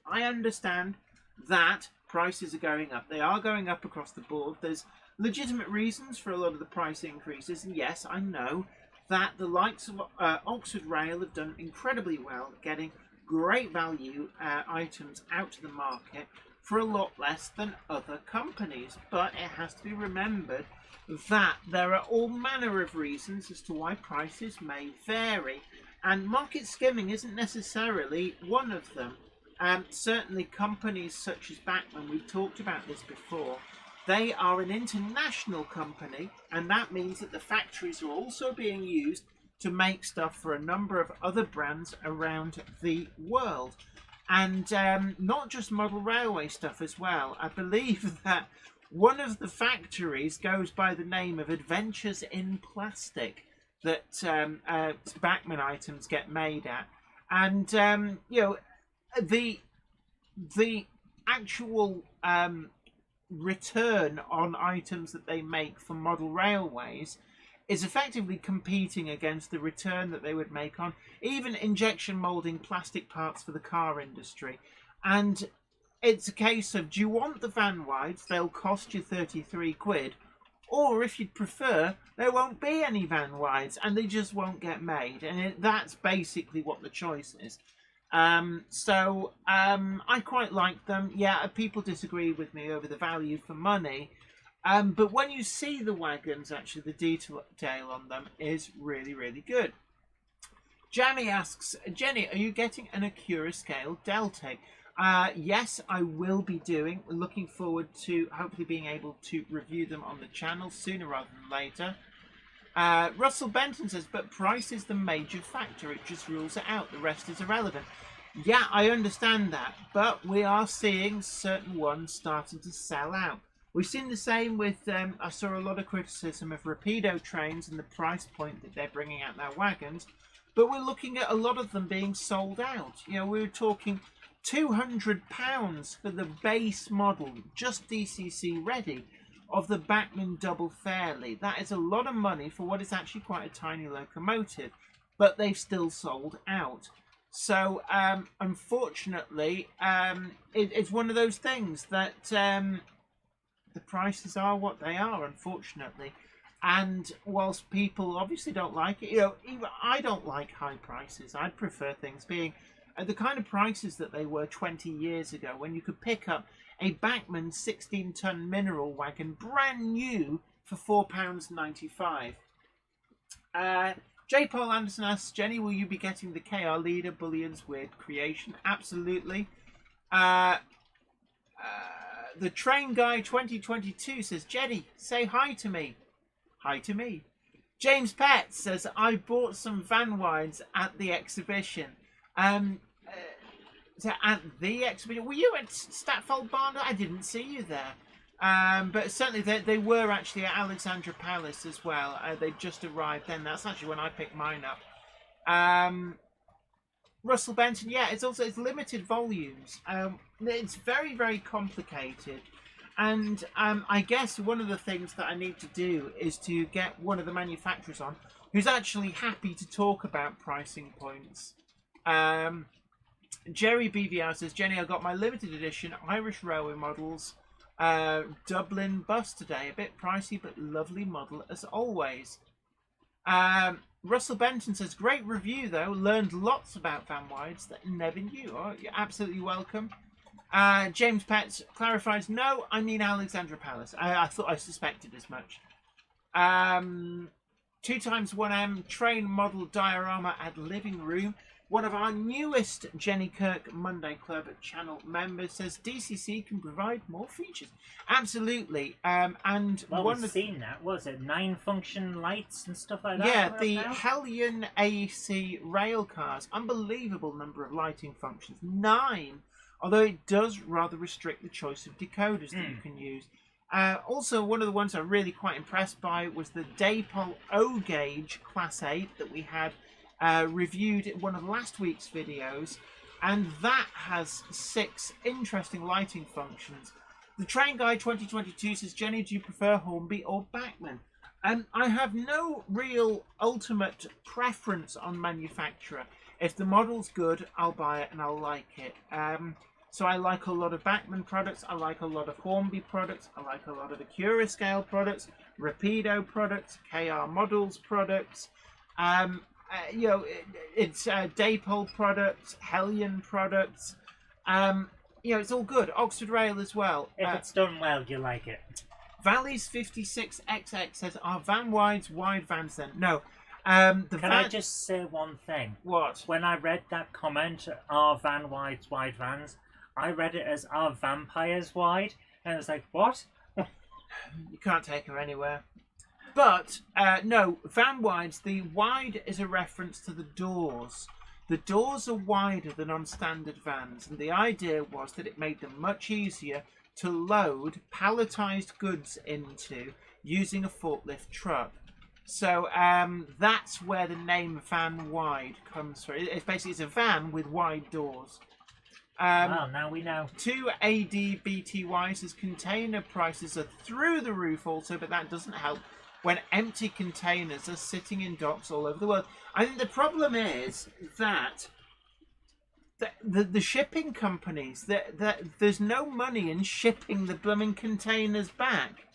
I understand that prices are going up. They are going up across the board. There's legitimate reasons for a lot of the price increases, and yes, I know that the likes of Oxford Rail have done incredibly well getting great value items out to the market for a lot less than other companies. But it has to be remembered that there are all manner of reasons as to why prices may vary, and market skimming isn't necessarily one of them. Certainly companies such as Bachmann, we've talked about this before, they are an international company, and that means that the factories are also being used to make stuff for a number of other brands around the world. And not just model railway stuff as well. I believe that one of the factories goes by the name of Adventures in Plastic that Bachmann items get made at. And, you know, the actual return on items that they make for model railways is effectively competing against the return that they would make on even injection moulding plastic parts for the car industry. And it's a case of, do you want the van wides? They'll cost you 33 quid. Or if you'd prefer, there won't be any van wides and they just won't get made. And that's basically what the choice is. I quite like them. Yeah, people disagree with me over the value for money. But when you see the wagons, actually, the detail on them is really, really good. Jamie asks, Jenny, are you getting an Acura scale Delta? Yes, I will be doing. We're looking forward to hopefully being able to review them on the channel sooner rather than later. Russell Benton says, but price is the major factor. It just rules it out. The rest is irrelevant. Yeah, I understand that. But we are seeing certain ones starting to sell out. We've seen the same with, I saw a lot of criticism of Rapido trains and the price point that they're bringing out their wagons. But we're looking at a lot of them being sold out. You know, we were talking £200 for the base model, just DCC ready, of the Bachmann Double Fairley. That is a lot of money for what is actually quite a tiny locomotive, but they've still sold out. So unfortunately, it's one of those things that the prices are what they are, unfortunately. And whilst people obviously don't like it, you know, even I don't like high prices. I'd prefer things being at the kind of prices that they were 20 years ago, when you could pick up a Bachmann 16-ton mineral wagon brand new for £4.95. J. Paul Anderson asks, Jenny, will you be getting the KR Leader Bullion's Weird Creation? Absolutely. The Train Guy 2022 says, Jenny, say hi to me. Hi to me. James Pett says, I bought some van wides at the exhibition. So at the exhibition, were you at Statfold Barn? I didn't see you there. But certainly they were actually at Alexandra Palace as well. They just arrived then. That's actually when I picked mine up. Russell Benton, yeah, it's limited volumes. It's very, very complicated. And I guess one of the things that I need to do is to get one of the manufacturers on who's actually happy to talk about pricing points. Jerry BVR says, Jenny, I got my limited edition Irish Railway models Dublin bus today. A bit pricey, but lovely model as always. Russell Benton says, great review though. Learned lots about van wides that never knew. Oh, you're absolutely welcome. James Petts clarifies, no, I mean Alexandra Palace. I thought I suspected as much. 2x1M train model diorama at living room. One of our newest Jenny Kirk Monday Club channel members says DCC can provide more features. Absolutely. And well, one we've seen that. Was it 9 function lights and stuff like that? Yeah, the Hellion AC rail cars. Unbelievable number of lighting functions. 9. Although it does rather restrict the choice of decoders that you can use. Also, one of the ones I'm really quite impressed by was the Dapol O-Gauge Class 8 that we had reviewed in one of last week's videos, and that has 6 interesting lighting functions. The Train Guy 2022 says, Jenny, do you prefer Hornby or Bachmann? I have no real ultimate preference on manufacturer. If the model's good, I'll buy it and I'll like it. So I like a lot of Bachmann products, I like a lot of Hornby products, I like a lot of Acura Scale products, Rapido products, KR Models products. You know, it's Dapol products, Hellion products. You know, it's all good. Oxford Rail as well. If it's done well, you like it. Valleys 56XX says, are van wides wide vans then? No. Can I just say one thing? What? When I read that comment, are van wides wide vans, I read it as, are vampires wide? And I was like, what? You can't take her anywhere. But, no, van wides, the wide is a reference to the doors. The doors are wider than on standard vans, and the idea was that it made them much easier to load palletized goods into using a forklift truck. So that's where the name van wide comes from. It's a van with wide doors. Well, now we know. 2 ADBTY says container prices are through the roof also, but that doesn't help when empty containers are sitting in docks all over the world. I think the problem is that the shipping companies, that there's no money in shipping the blooming containers back,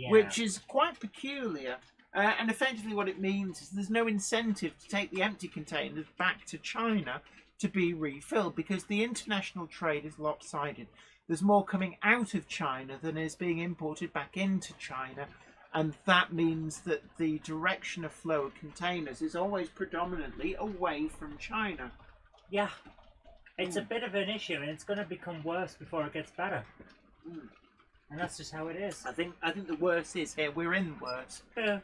which is quite peculiar. And effectively what it means is there's no incentive to take the empty containers back to China to be refilled, because the international trade is lopsided. There's more coming out of China than is being imported back into China. And that means that the direction of flow of containers is always predominantly away from China. Yeah. It's a bit of an issue, and it's going to become worse before it gets better. And that's just how it is. I think the worst is here. We're in worse. Yeah.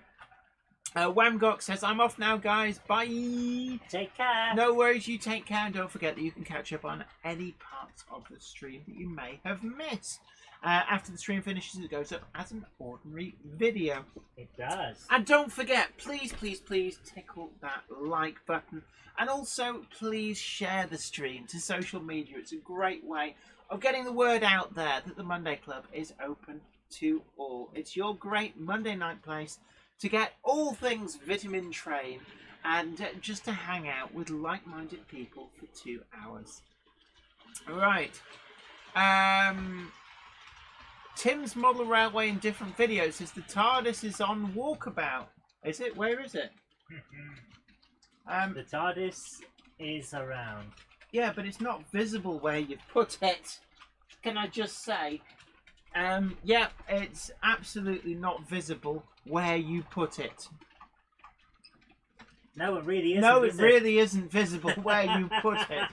Wamgok says, I'm off now, guys. Bye. Take care. No worries. You take care. And don't forget that you can catch up on any parts of the stream that you may have missed. After the stream finishes, it goes up as an ordinary video. It does. And don't forget, please, please, please tickle that like button. And also, please share the stream to social media. It's a great way of getting the word out there that the Monday Club is open to all. It's your great Monday night place to get all things Vitamin Train and just to hang out with like-minded people for 2 hours. All right. Tim's Model Railway in different videos says the TARDIS is on walkabout. Is it? Where is it? The TARDIS is around. Yeah, but it's not visible where you've put it. Can I just say? Yeah, it's absolutely not visible where you put it. No, it really isn't. No, it really isn't visible where you put it.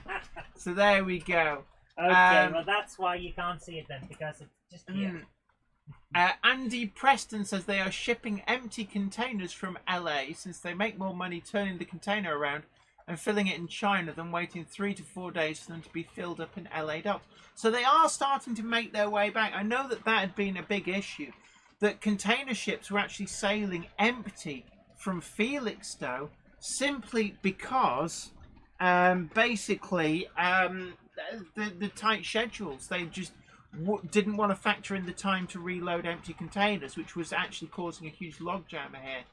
So there we go. Okay, well that's why you can't see it then, because it's just here. Andy Preston says they are shipping empty containers from LA since they make more money turning the container around and filling it in China than waiting 3 to 4 days for them to be filled up in LA docks. So they are starting to make their way back. I know that had been a big issue, that container ships were actually sailing empty from Felixstowe simply because basically the tight schedules. They just didn't want to factor in the time to reload empty containers, which was actually causing a huge logjam here.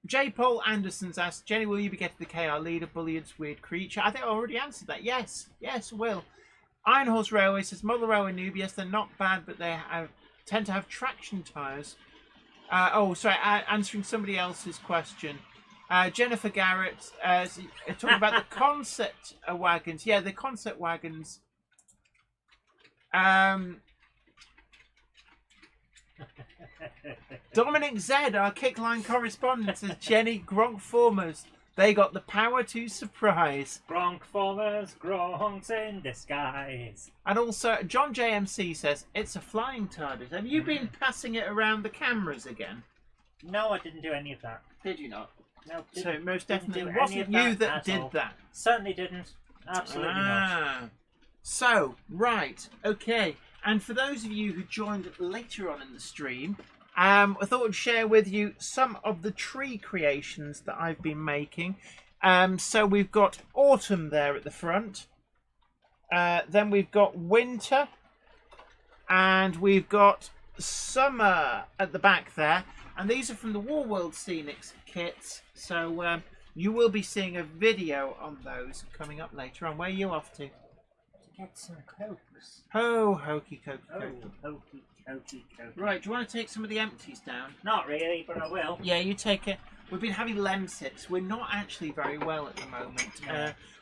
J. Paul Anderson's asked, Jenny, will you be getting the KR leader, Bulliard's weird creature? I think I already answered that. Yes, will. Iron Horse Railway says, Model Railway noob, yes, they're not bad, but they tend to have traction tyres. Answering somebody else's question. Jennifer Garrett talking about the concept wagons. Yeah, the concept wagons. Dominic Z, our Kickline correspondent, says Jenny, Gronk Formers, they got the power to surprise. Gronk Formers, Gronks in disguise. And also, John JMC says, it's a flying TARDIS. Have you been passing it around the cameras again? No, I didn't do any of that. Did you not? No. So most definitely wasn't you that did that. Certainly didn't. Absolutely not. So, right, okay. And for those of you who joined later on in the stream, I thought I'd share with you some of the tree creations that I've been making. So we've got autumn there at the front. Then we've got winter. And we've got summer at the back there. And these are from the War World Scenics kits. So you will be seeing a video on those coming up later on. Where are you off to? Get some cokes. Oh, hokey cokey. Oh, hokey cokey. Right, do you want to take some of the empties down? Not really, but I will. Yeah, you take it. We've been having Lemsips. We're not actually very well at the moment.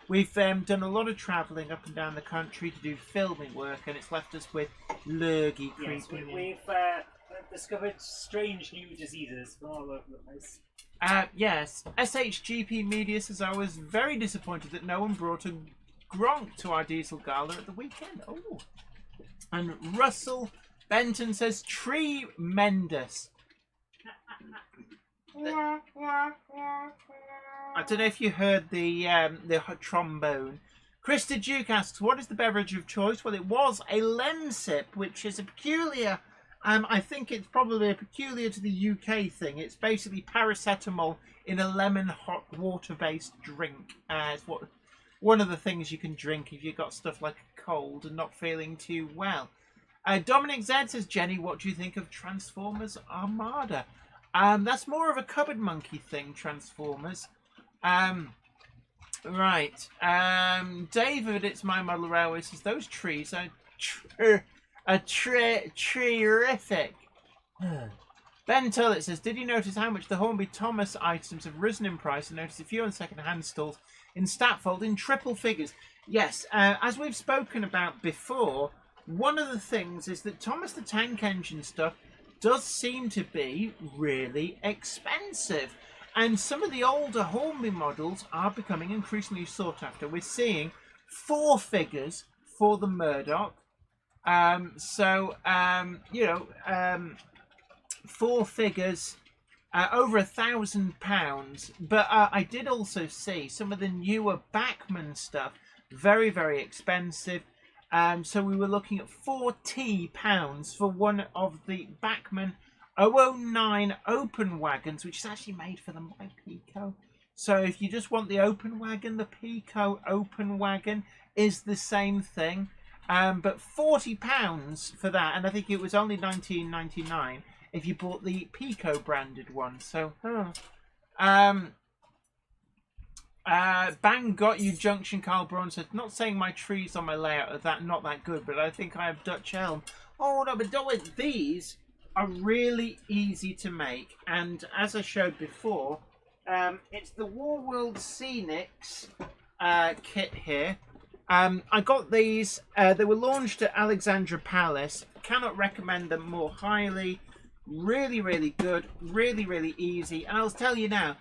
We've done a lot of travelling up and down the country to do filming work, and it's left us with lurgy creeping in. We've discovered strange new diseases all over the place. Yes. SHGP Media says, I was very disappointed that no one brought a Gronk to our Diesel Gala at the weekend. Oh. And Russell Benton says, tremendous. I don't know if you heard the trombone. Krista Duke asks, what is the beverage of choice? Well, it was a Lemsip, which is a peculiar... I think it's probably a peculiar to the UK thing. It's basically paracetamol in a lemon hot water-based drink. It's one of the things you can drink if you've got stuff like a cold and not feeling too well. Dominic Z says, Jenny, what do you think of Transformers Armada? That's more of a cupboard monkey thing, Transformers. Right. David, it's my model railway, says, those trees are terrific. Ben Tullett says, did you notice how much the Hornby Thomas items have risen in price? I noticed a few on second-hand stalls in Statfold in triple figures. Yes, as we've spoken about before, one of the things is that Thomas the Tank Engine stuff does seem to be really expensive. And some of the older Hornby models are becoming increasingly sought after. We're seeing 4 figures for the Murdoch. 4 figures, over £1,000. But I did also see some of the newer Bachmann stuff, very, very expensive. So we were looking at £40 for one of the Bachmann 009 open wagons, which is actually made for the My Pico. So if you just want the open wagon, the Pico open wagon is the same thing. But £40 for that, and I think it was only $19.99 if you bought the Pico branded one. So, Bang got you, Junction. Carl Braun said, not saying my trees on my layout are not that good, but I think I have Dutch elm. Oh no, but don't wait. These are really easy to make, and as I showed before, it's the War World Scenics kit here. I got these. They were launched at Alexandra Palace. Cannot recommend them more highly. Really, really good. Really, really easy. And I'll tell you now,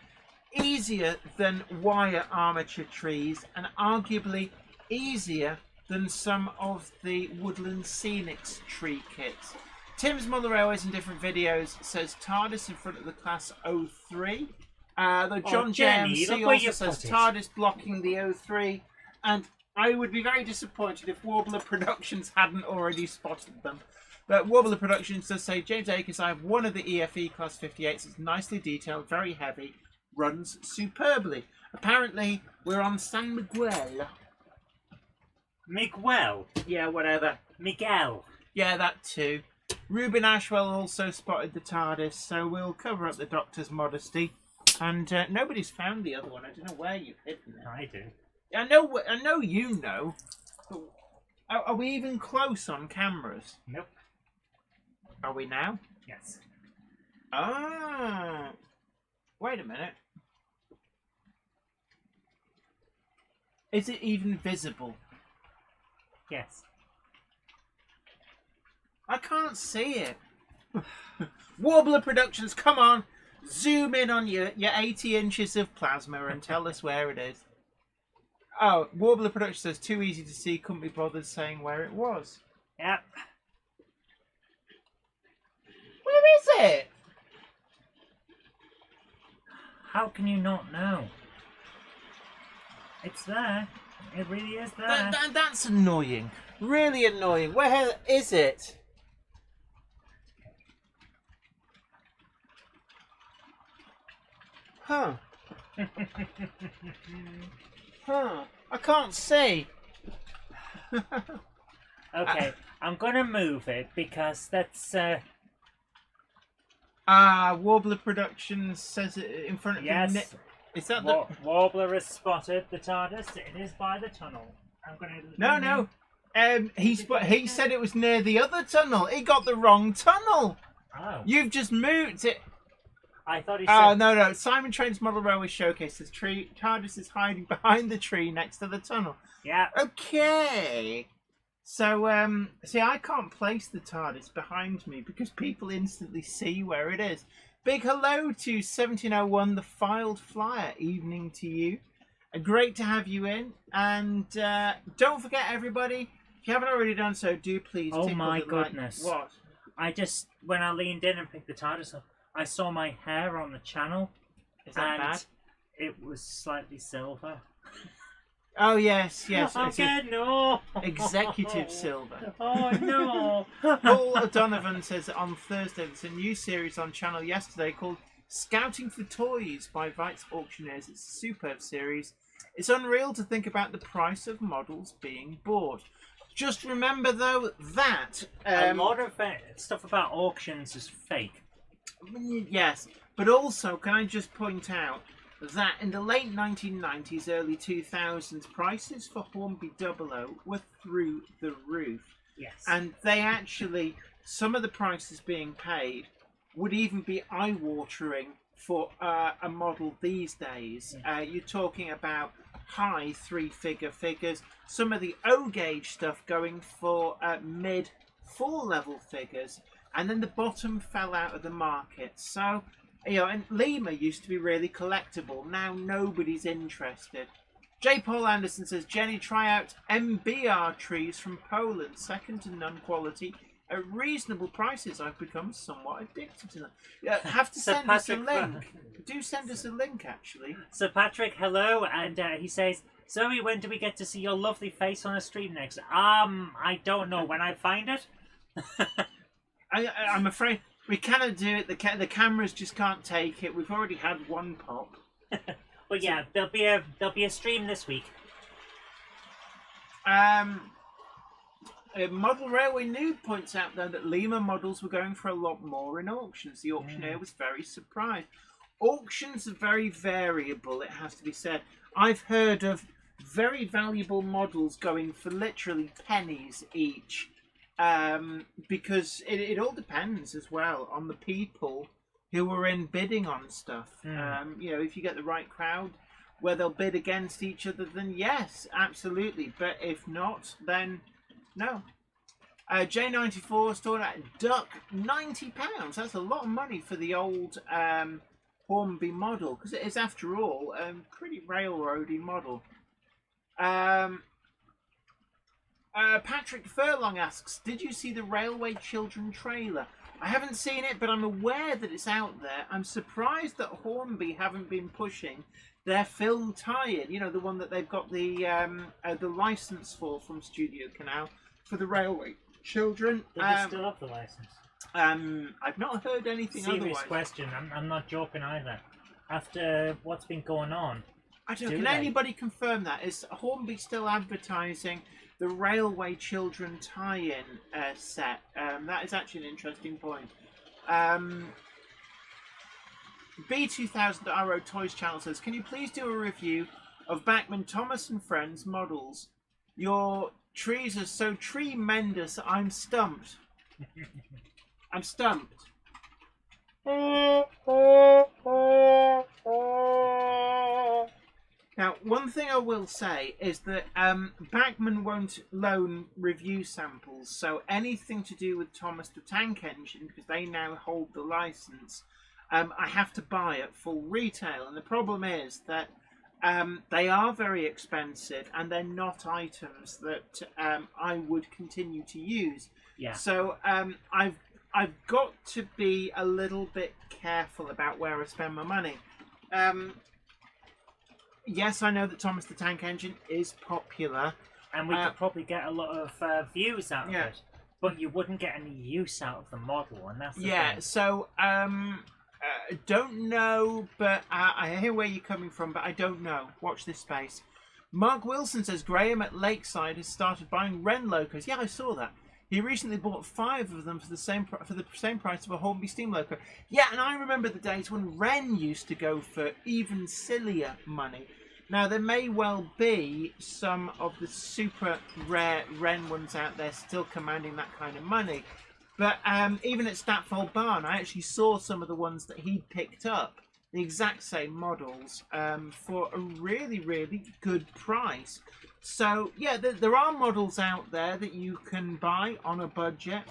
easier than wire armature trees, and arguably easier than some of the Woodland Scenics tree kits. Tim's Mother Railways in different videos says TARDIS in front of the Class 03. The John Jenny, JMC look where also you says put it. TARDIS blocking the O3, and I would be very disappointed if Warbler Productions hadn't already spotted them. But Warbler Productions does say, James Akers, I have one of the EFE Class 58s. It's nicely detailed, very heavy, runs superbly. Apparently, we're on San Miguel. Miguel. Yeah, whatever. Miguel. Yeah, that too. Ruben Ashwell also spotted the TARDIS, so we'll cover up the Doctor's modesty. And nobody's found the other one. I don't know where you've hidden it. I do. I know you know. But are we even close on cameras? Nope. Are we now? Yes. Ah. Wait a minute. Is it even visible? Yes. I can't see it. Warbler Productions, come on. Zoom in on your 80 inches of plasma and tell us where it is. Oh, Warbler Productions says too easy to see, couldn't be bothered saying where it was. Yep. Where is it? How can you not know? It's there. It really is there. That's annoying. Really annoying. Where is it? Huh. Huh. I can't see. Okay, I'm gonna move it because that's Warbler Productions says it in front of yes. the... Is that the... Warbler has spotted the TARDIS. It is by the tunnel. I'm gonna. No. He said it was near the other tunnel. He got the wrong tunnel. Oh. You've just moved it. I thought he said. Oh, no. Simon Train's Model Railway Showcase says TARDIS is hiding behind the tree next to the tunnel. Yeah. Okay. So, see, I can't place the TARDIS behind me because people instantly see where it is. Big hello to 1701, the Filed Flyer. Evening to you. Great to have you in. And don't forget, everybody, if you haven't already done so, do please. Oh my goodness! What? When I leaned in and picked the TARDIS up, I saw my hair on the channel. Is that and bad? It was slightly silver. Oh yes. Okay, no. Executive silver. Oh no. Paul O'Donovan says on Thursday there's a new series on channel yesterday called Scouting for Toys by Vites Auctioneers. It's a superb series. It's unreal to think about the price of models being bought. Just remember though that a lot of stuff about auctions is fake. Yes, but also can I just point out that in the late 1990s, early 2000s, prices for Hornby 00 were through the roof. Yes. And they actually, some of the prices being paid would even be eye-watering for a model these days. You're talking about high three-figure figures. Some of the O-gauge stuff going for mid four-level figures. And then the bottom fell out of the market. So, and Lima used to be really collectible. Now nobody's interested. J. Paul Anderson says, Jenny, try out MBR trees from Poland. Second to none quality at reasonable prices. I've become somewhat addicted to them. Have to send us a link. Do send us a link, actually. So Patrick, hello, and he says, Zoe, when do we get to see your lovely face on a stream next? I don't know. When I find it. I'm afraid we cannot do it. The cameras just can't take it. We've already had one pop. But yeah, there'll be a stream this week. Model Railway Noob points out though that Lima models were going for a lot more in auctions. The auctioneer was very surprised. Auctions are very variable, it has to be said. I've heard of very valuable models going for literally pennies each. Because it all depends as well on the people who are in bidding on stuff. If you get the right crowd where they'll bid against each other, then yes, absolutely. But if not, then no. J94 stored at Duck, £90. That's a lot of money for the old Hornby model, because it is, after all, a pretty railroady model. Patrick Furlong asks, did you see the Railway Children trailer? I haven't seen it, but I'm aware that it's out there. I'm surprised that Hornby haven't been pushing their film tie-in. You know, the one that they've got the license for from Studio Canal for the Railway Children. Do they still have the license? I've not heard anything Serious otherwise. question. I'm not joking either. After what's been going on, I don't know. Can anybody confirm that? Is Hornby still advertising the Railway Children tie-in set? That is actually an interesting point. B2000 RO Toys Channel says, can you please do a review of Bachmann Thomas and Friends models? Your trees are so tremendous, I'm stumped. I'm stumped. Now, one thing I will say is that Bachmann won't loan review samples, so anything to do with Thomas the Tank Engine, because they now hold the license, I have to buy at full retail. And the problem is that they are very expensive, and they're not items that I would continue to use. Yeah. So I've got to be a little bit careful about where I spend my money. Yes, I know that Thomas the Tank Engine is popular. And we could probably get a lot of views out of it. But you wouldn't get any use out of the model, and that's the thing. So, don't know, but I hear where you're coming from, but I don't know. Watch this space. Mark Wilson says, Graham at Lakeside has started buying Wren locos. Yeah, I saw that. He recently bought 5 of them for the same price of a Hornby steam loco. Yeah, and I remember the days when Wren used to go for even sillier money. Now, there may well be some of the super rare Wren ones out there still commanding that kind of money. But even at Statfold Barn, I actually saw some of the ones that he picked up, the exact same models, for a really, really good price. So, yeah, there are models out there that you can buy on a budget.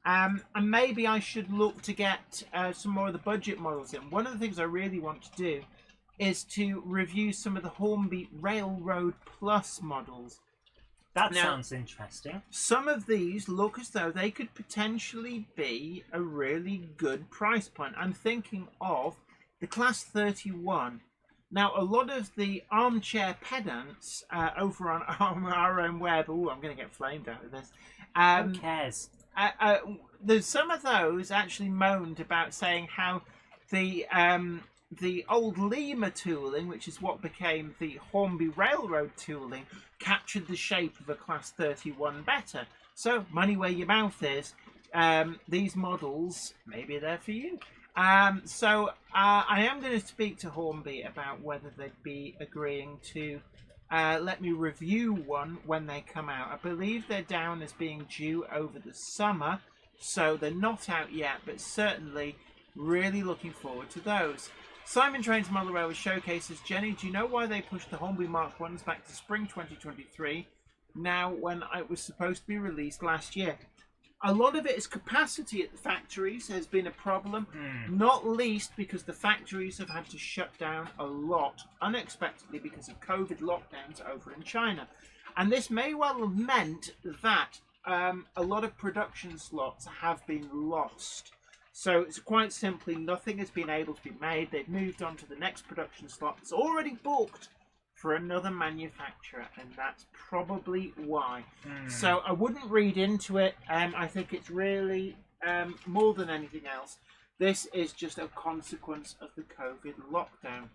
And maybe I should look to get some more of the budget models in. One of the things I really want to do is to review some of the Hornby Railroad Plus models. That sounds interesting. Some of these look as though they could potentially be a really good price point. I'm thinking of the Class 31. Now, a lot of the armchair pedants over on our own web, oh, I'm going to get flamed out of this. Who cares? There's some of those actually moaned about saying how the old Lima tooling, which is what became the Hornby Railroad tooling, captured the shape of a Class 31 better. So, money where your mouth is. These models, maybe they're for you. So I am going to speak to Hornby about whether they'd be agreeing to let me review one when they come out. I believe they're down as being due over the summer, so they're not out yet, but certainly really looking forward to those. Simon Trains Model Railway showcases, Jenny, do you know why they pushed the Hornby Mark 1s back to spring 2023, now when it was supposed to be released last year? A lot of it is capacity at the factories has been a problem, not least because the factories have had to shut down a lot unexpectedly because of COVID lockdowns over in China. And this may well have meant that a lot of production slots have been lost. So it's quite simply nothing has been able to be made. They've moved on to the next production slot. It's already booked for another manufacturer, and that's probably why. So I wouldn't read into it. I think it's really, more than anything else, this is just a consequence of the COVID lockdown.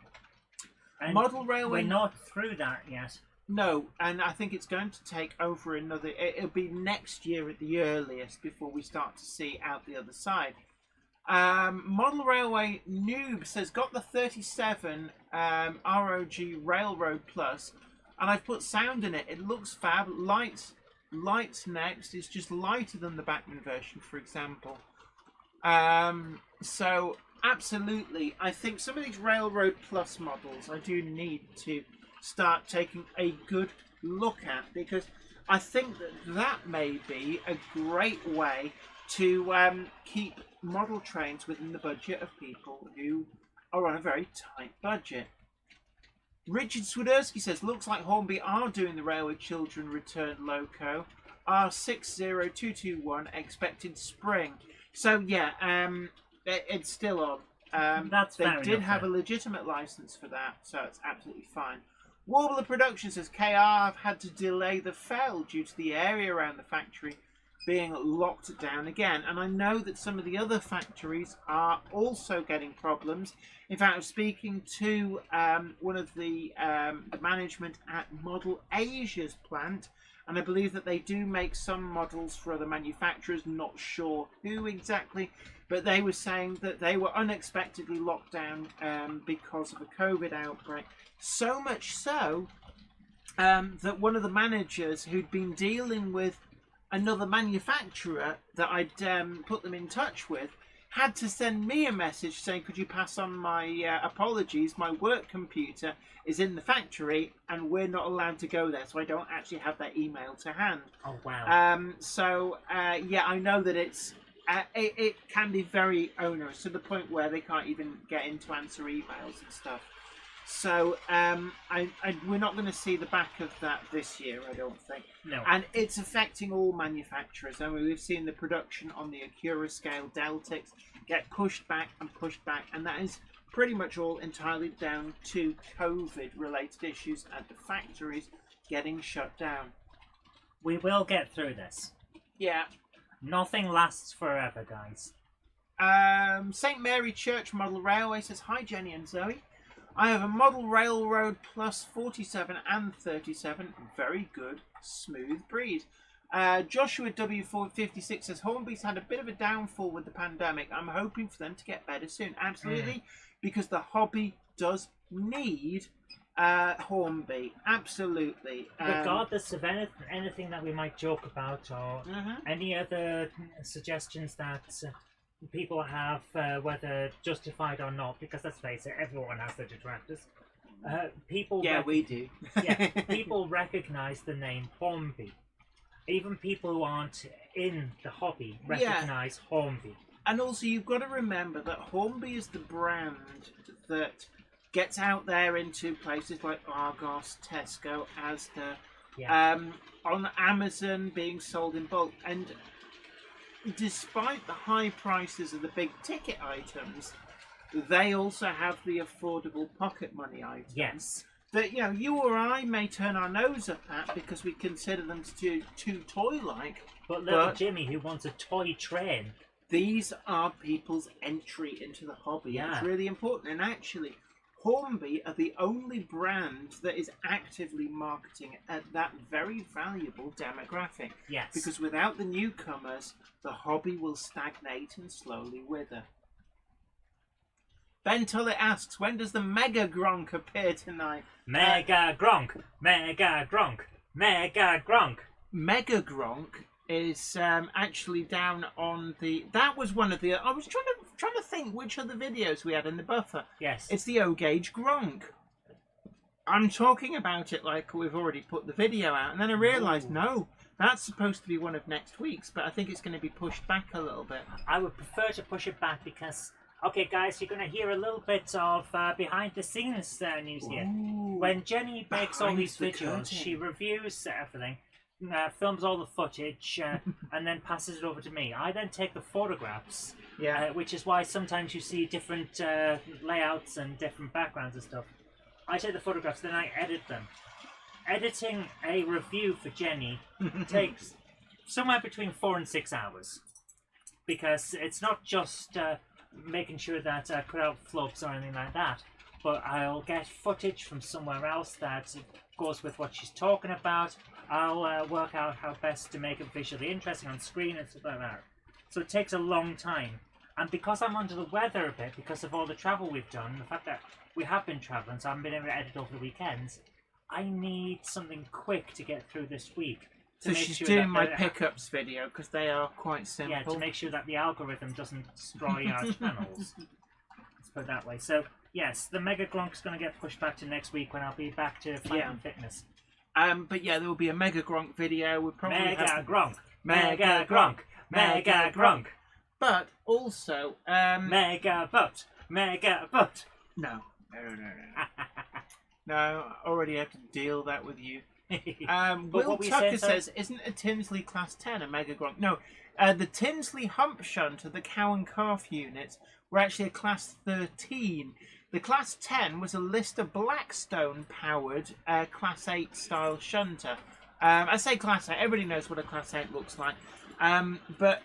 And Model Railway... We're not through that yet. No, and I think it's going to take over another... It'll be next year at the earliest before we start to see out the other side. Model Railway Noob says, got the 37 ROG Railroad Plus, and I've put sound in it. It looks fab. Lights next. It's just lighter than the Bachmann version, for example. So, absolutely. I think some of these Railroad Plus models I do need to start taking a good look at, because I think that may be a great way to keep model trains within the budget of people who are on a very tight budget. Richard Swiderski says, looks like Hornby are doing the Railway Children Return Loco. R60221 expected spring. So yeah, it's still on. That's they fair did enough, have then. a legitimate license for that, so it's absolutely fine. Warbler Productions says KR have had to delay the fell due to the area around the factory being locked down again. And I know that some of the other factories are also getting problems. In fact, I was speaking to one of the management at Model Asia's plant, and I believe that they do make some models for other manufacturers, not sure who exactly, but they were saying that they were unexpectedly locked down because of a COVID outbreak. So much so that one of the managers who'd been dealing with another manufacturer that I'd put them in touch with had to send me a message saying, could you pass on my apologies, my work computer is in the factory and we're not allowed to go there, so I don't actually have that email to hand. Oh, wow. Yeah, I know that it can be very onerous to the point where they can't even get in to answer emails and stuff. So we're not going to see the back of that this year, I don't think. No. And it's affecting all manufacturers. I mean, we've seen the production on the Acura scale Deltics get pushed back, and that is pretty much all entirely down to COVID-related issues at the factories getting shut down. We will get through this. Yeah. Nothing lasts forever, guys. St. Mary Church Model Railway says, hi Jenny and Zoe. I have a Model Railroad Plus 47 and 37. Very good, smooth breed. Joshua W456 says, Hornby's had a bit of a downfall with the pandemic. I'm hoping for them to get better soon. Absolutely, because the hobby does need Hornby. Absolutely. Regardless of anything that we might joke about or any other suggestions that people have, whether justified or not, because let's face it, everyone has their detractors. We do. People recognise the name Hornby. Even people who aren't in the hobby recognise Hornby. And also, you've got to remember that Hornby is the brand that gets out there into places like Argos, Tesco, Asda, on Amazon, being sold in bulk. And despite the high prices of the big ticket items, they also have the affordable pocket money items. Yes. That, you or I may turn our nose up at because we consider them too toy-like. But little Jimmy, who wants a toy train. These are people's entry into the hobby. Yeah. It's really important. And actually, Hornby are the only brand that is actively marketing at that very valuable demographic. Yes. Because without the newcomers, the hobby will stagnate and slowly wither. Ben Tullett asks, when does the Mega Gronk appear tonight? Mega Gronk! Mega Gronk! Mega Gronk! Mega Gronk is actually down on the... That was one of the... I was trying to think which other videos we had in the buffer. Yes. It's the O-Gauge Gronk. I'm talking about it like we've already put the video out, and then I realised, no, that's supposed to be one of next week's, but I think it's going to be pushed back a little bit. I would prefer to push it back because... Okay, guys, you're going to hear a little bit of behind-the-scenes news here. Ooh, when Jenny makes all these videos, curtain. she reviews everything, films all the footage, and then passes it over to me. I then take the photographs, which is why sometimes you see different layouts and different backgrounds and stuff. I take the photographs, then I edit them. Editing a review for Jenny takes somewhere between 4 and 6 hours. Because it's not just... making sure that I cut out flubs or anything like that, but I'll get footage from somewhere else that goes with what she's talking about. I'll work out how best to make it visually interesting on screen and stuff like that. So it takes a long time, and because I'm under the weather a bit because of all the travel we've done, the fact that we have been travelling, so I haven't been able to edit over the weekends, I need something quick to get through this week. So she's doing my pickups video because they are quite simple. Yeah, to make sure that the algorithm doesn't destroy our channels. Let's put it that way. So, yes, the Mega Gronk's going to get pushed back to next week when I'll be back to fighting fitness. But yeah, there will be a Mega Gronk video. We'll probably Mega Gronk! Mega Gronk! Mega Gronk! But also... Mega Butt! Mega Butt! No. No, I already have to deal that with you. Will Tucker says, isn't a Tinsley Class 10 a Mega Gronk? No, the Tinsley Hump Shunter, the cow and calf units, were actually a Class 13. The Class 10 was a Lister Blackstone-powered Class 8 style shunter. I say Class 8, everybody knows what a Class 8 looks like. But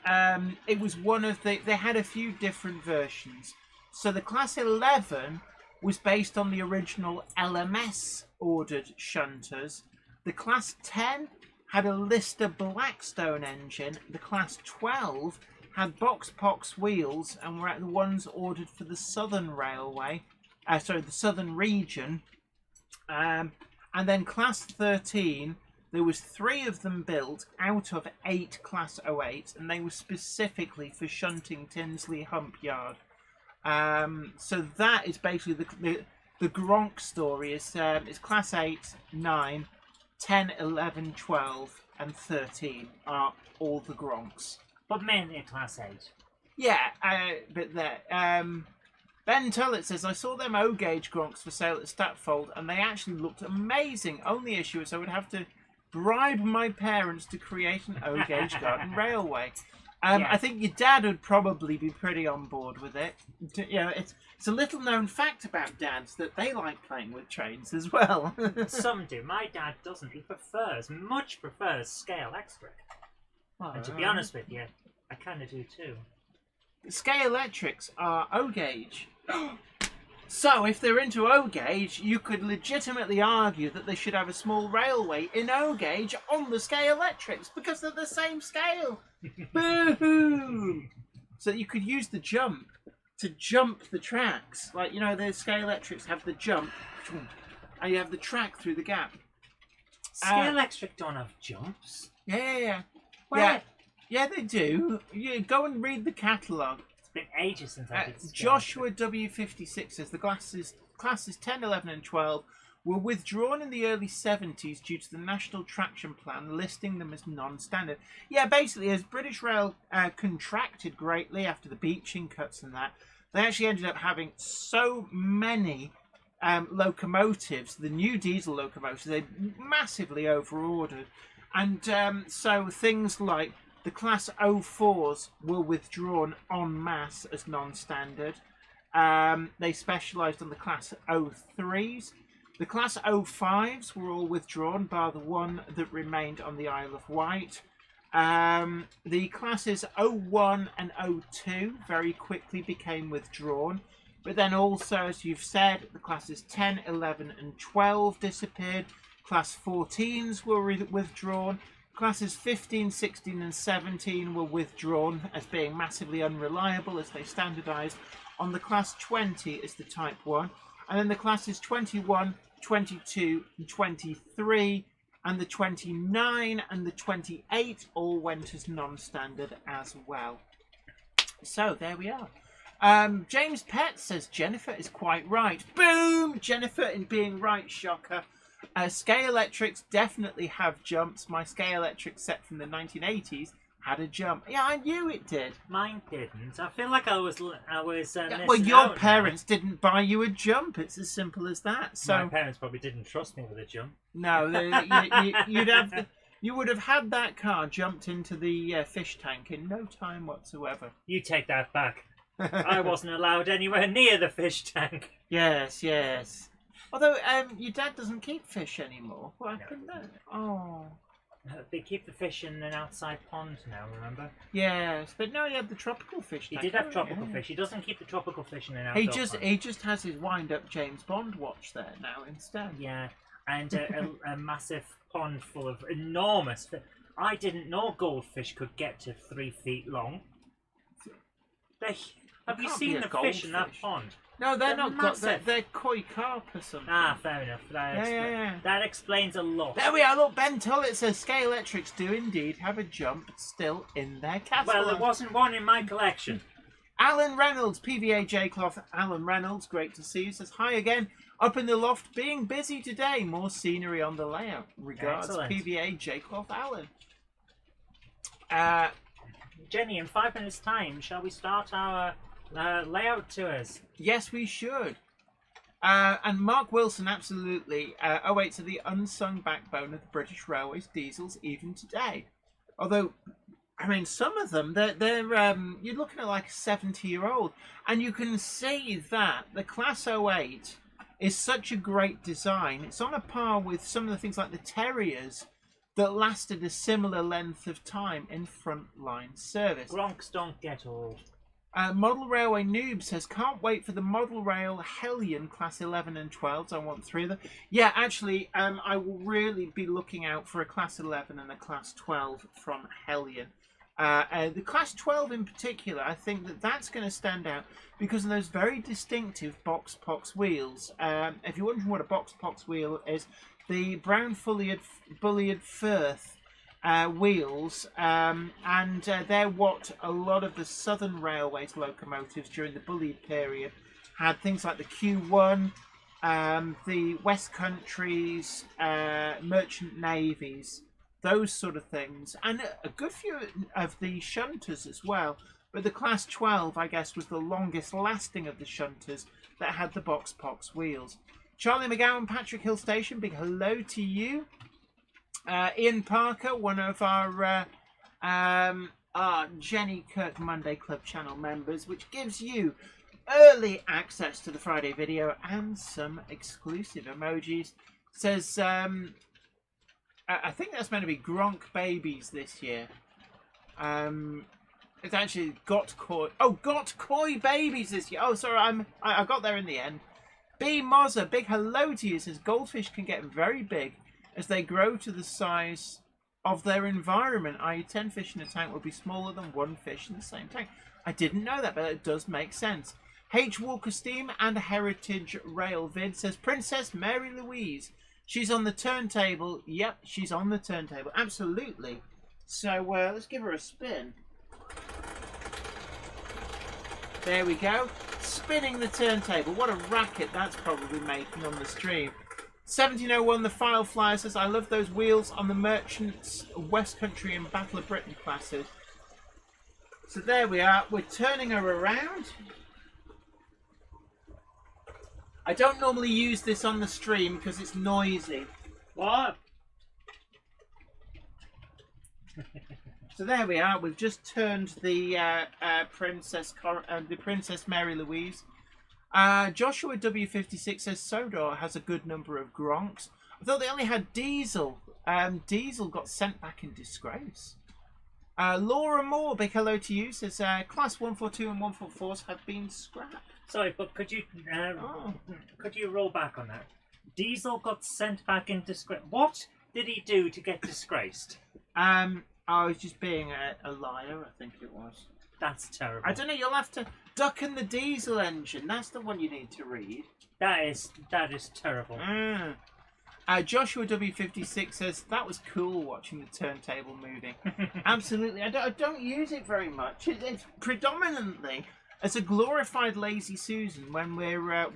it was one of the... They had a few different versions. So the Class 11 was based on the original LMS-ordered shunters. The Class 10 had a Lister Blackstone engine. The Class 12 had box-pox wheels and were the ones ordered for the Southern Railway. The Southern region. And then Class 13, there was 3 of them built out of 8 Class 08, and they were specifically for shunting Tinsley Hump Yard. So that is basically the Gronk story. Is Class 8, 9, 10, 11, 12, and 13 are all the Gronks. But mainly Class 8. Yeah, but there. Ben Tullett says, I saw them O-gauge Gronks for sale at Statfold, and they actually looked amazing. Only issue is I would have to bribe my parents to create an O-gauge garden railway. Yeah. I think your dad would probably be pretty on board with it. You know, it's a little known fact about dads that they like playing with trains as well. Some do. My dad doesn't. He much prefers scale electric. And to be honest with you, I kind of do too. Scale electrics are O-gauge. So if they're into O-gauge, you could legitimately argue that they should have a small railway in O-gauge on the scale electrics because they're the same scale. Boo-hoo! So you could use the jump to jump the tracks. Like, you know, the scale electrics have the jump, and you have the track through the gap. Scale electric don't have jumps. Yeah. Where? Yeah, they do. You go and read the catalogue. It's been ages since I did Joshua W56 says the classes 10, 11 and 12 were withdrawn in the early 70s due to the National Traction Plan listing them as non-standard. Yeah, basically, as British Rail contracted greatly after the beaching cuts and that, they actually ended up having so many locomotives, the new diesel locomotives, they massively over-ordered. And so things like the Class 04s were withdrawn en masse as non-standard. They specialised on the Class 03s. The Class 05s were all withdrawn, bar the one that remained on the Isle of Wight. The Classes 01 and 02 very quickly became withdrawn. But then also, as you've said, the Classes 10, 11 and 12 disappeared. Class 14s were withdrawn. Classes 15, 16 and 17 were withdrawn as being massively unreliable as they standardised on the Class 20 as the Type 1. And then the Classes 21, 22 and 23 and the 29 and the 28 all went as non-standard as well. So there we are. James Pett says Jennifer is quite right. Boom! Jennifer in being right, shocker. Scale electrics definitely have jumps. My scale electric set from the 1980s had a jump. Yeah, I knew it did. Mine didn't. I feel like I was well, your parents didn't buy you a jump. It's as simple as that. So my parents probably didn't trust me with a jump. No, you would have had that car jumped into the fish tank in no time whatsoever. You take that back. I wasn't allowed anywhere near the fish tank. Yes. Although your dad doesn't keep fish anymore. What happened there? Oh. They keep the fish in an outside pond now, remember? Yes, but no, he had the tropical fish. He did have tropical fish. He doesn't keep the tropical fish in an outdoor pond. He just has his wind-up James Bond watch there now instead. Yeah, and a massive pond full of enormous fish. I didn't know goldfish could get to 3 feet long. Have you seen the fish in that pond? No, they're not. They're koi carp or something. Ah, fair enough. That explains a lot. There we are. Look, Ben Tullett says scale electrics do indeed have a jump still in their catalogue. Well, there wasn't one in my collection. Alan Reynolds, PVA J-Cloth. Alan Reynolds, great to see you. Says hi again. Up in the loft, being busy today. More scenery on the layout. Regards, excellent. PVA J-Cloth Alan. Jenny, in 5 minutes' time, shall we start our layout tours? Yes, we should. And Mark Wilson, absolutely. 08 are the unsung backbone of the British Railways diesels even today. Although, I mean, some of them, they're you're looking at like a 70-year-old. And you can see that the Class 08 is such a great design. It's on a par with some of the things like the Terriers that lasted a similar length of time in frontline service. Gronks don't get old. Model Railway Noob says, can't wait for the Model Rail Hellion Class 11 and 12s. I want 3 of them. Yeah, actually, I will really be looking out for a Class 11 and a Class 12 from Hellion. The Class 12 in particular, I think that's going to stand out because of those very distinctive box-pox wheels. If you're wondering what a box-pox wheel is, the brown bulliard Firth wheels, and they're what a lot of the Southern Railways locomotives during the bullied period had. Things like the Q1, the West Countries, merchant navies, those sort of things, and a good few of the shunters as well. But the Class 12, I guess, was the longest lasting of the shunters that had the box-pox wheels. Charlie McGowan, Patrick Hill Station, big hello to you. Ian Parker, one of our Jenny Kirk Monday Club channel members, which gives you early access to the Friday video and some exclusive emojis. Says, I think that's meant to be Gronk babies this year. It's actually Got Koi babies this year. Oh, sorry, I got there in the end. B Mozza, big hello to you. Says goldfish can get very big as they grow to the size of their environment, i.e. 10 fish in a tank will be smaller than 1 fish in the same tank. I didn't know that, but it does make sense. H. Walker Steam and Heritage Rail Vid says, Princess Mary Louise, she's on the turntable. Yep, she's on the turntable. Absolutely. So let's give her a spin. There we go. Spinning the turntable. What a racket that's probably making on the stream. 1701, the File Flyer says, I love those wheels on the Merchants, West Country and Battle of Britain classes. So there we are. We're turning her around. I don't normally use this on the stream because it's noisy. What? So there we are. We've just turned the Princess Mary Louise. Joshua W56 says Sodor has a good number of Gronks. I thought they only had Diesel. Diesel got sent back in disgrace. Laura Moore, big hello to you, says Class 142 and 144s have been scrapped. Sorry, but could you roll back on that? Diesel got sent back in disgrace. What did he do to get disgraced? I was just being a liar, I think it was. That's terrible. I don't know, you'll have to duck in the diesel engine. That's the one you need to read. That is terrible. Joshua W56 says, that was cool watching the turntable moving. Absolutely. I don't use it very much. It's predominantly as a glorified Lazy Susan when we're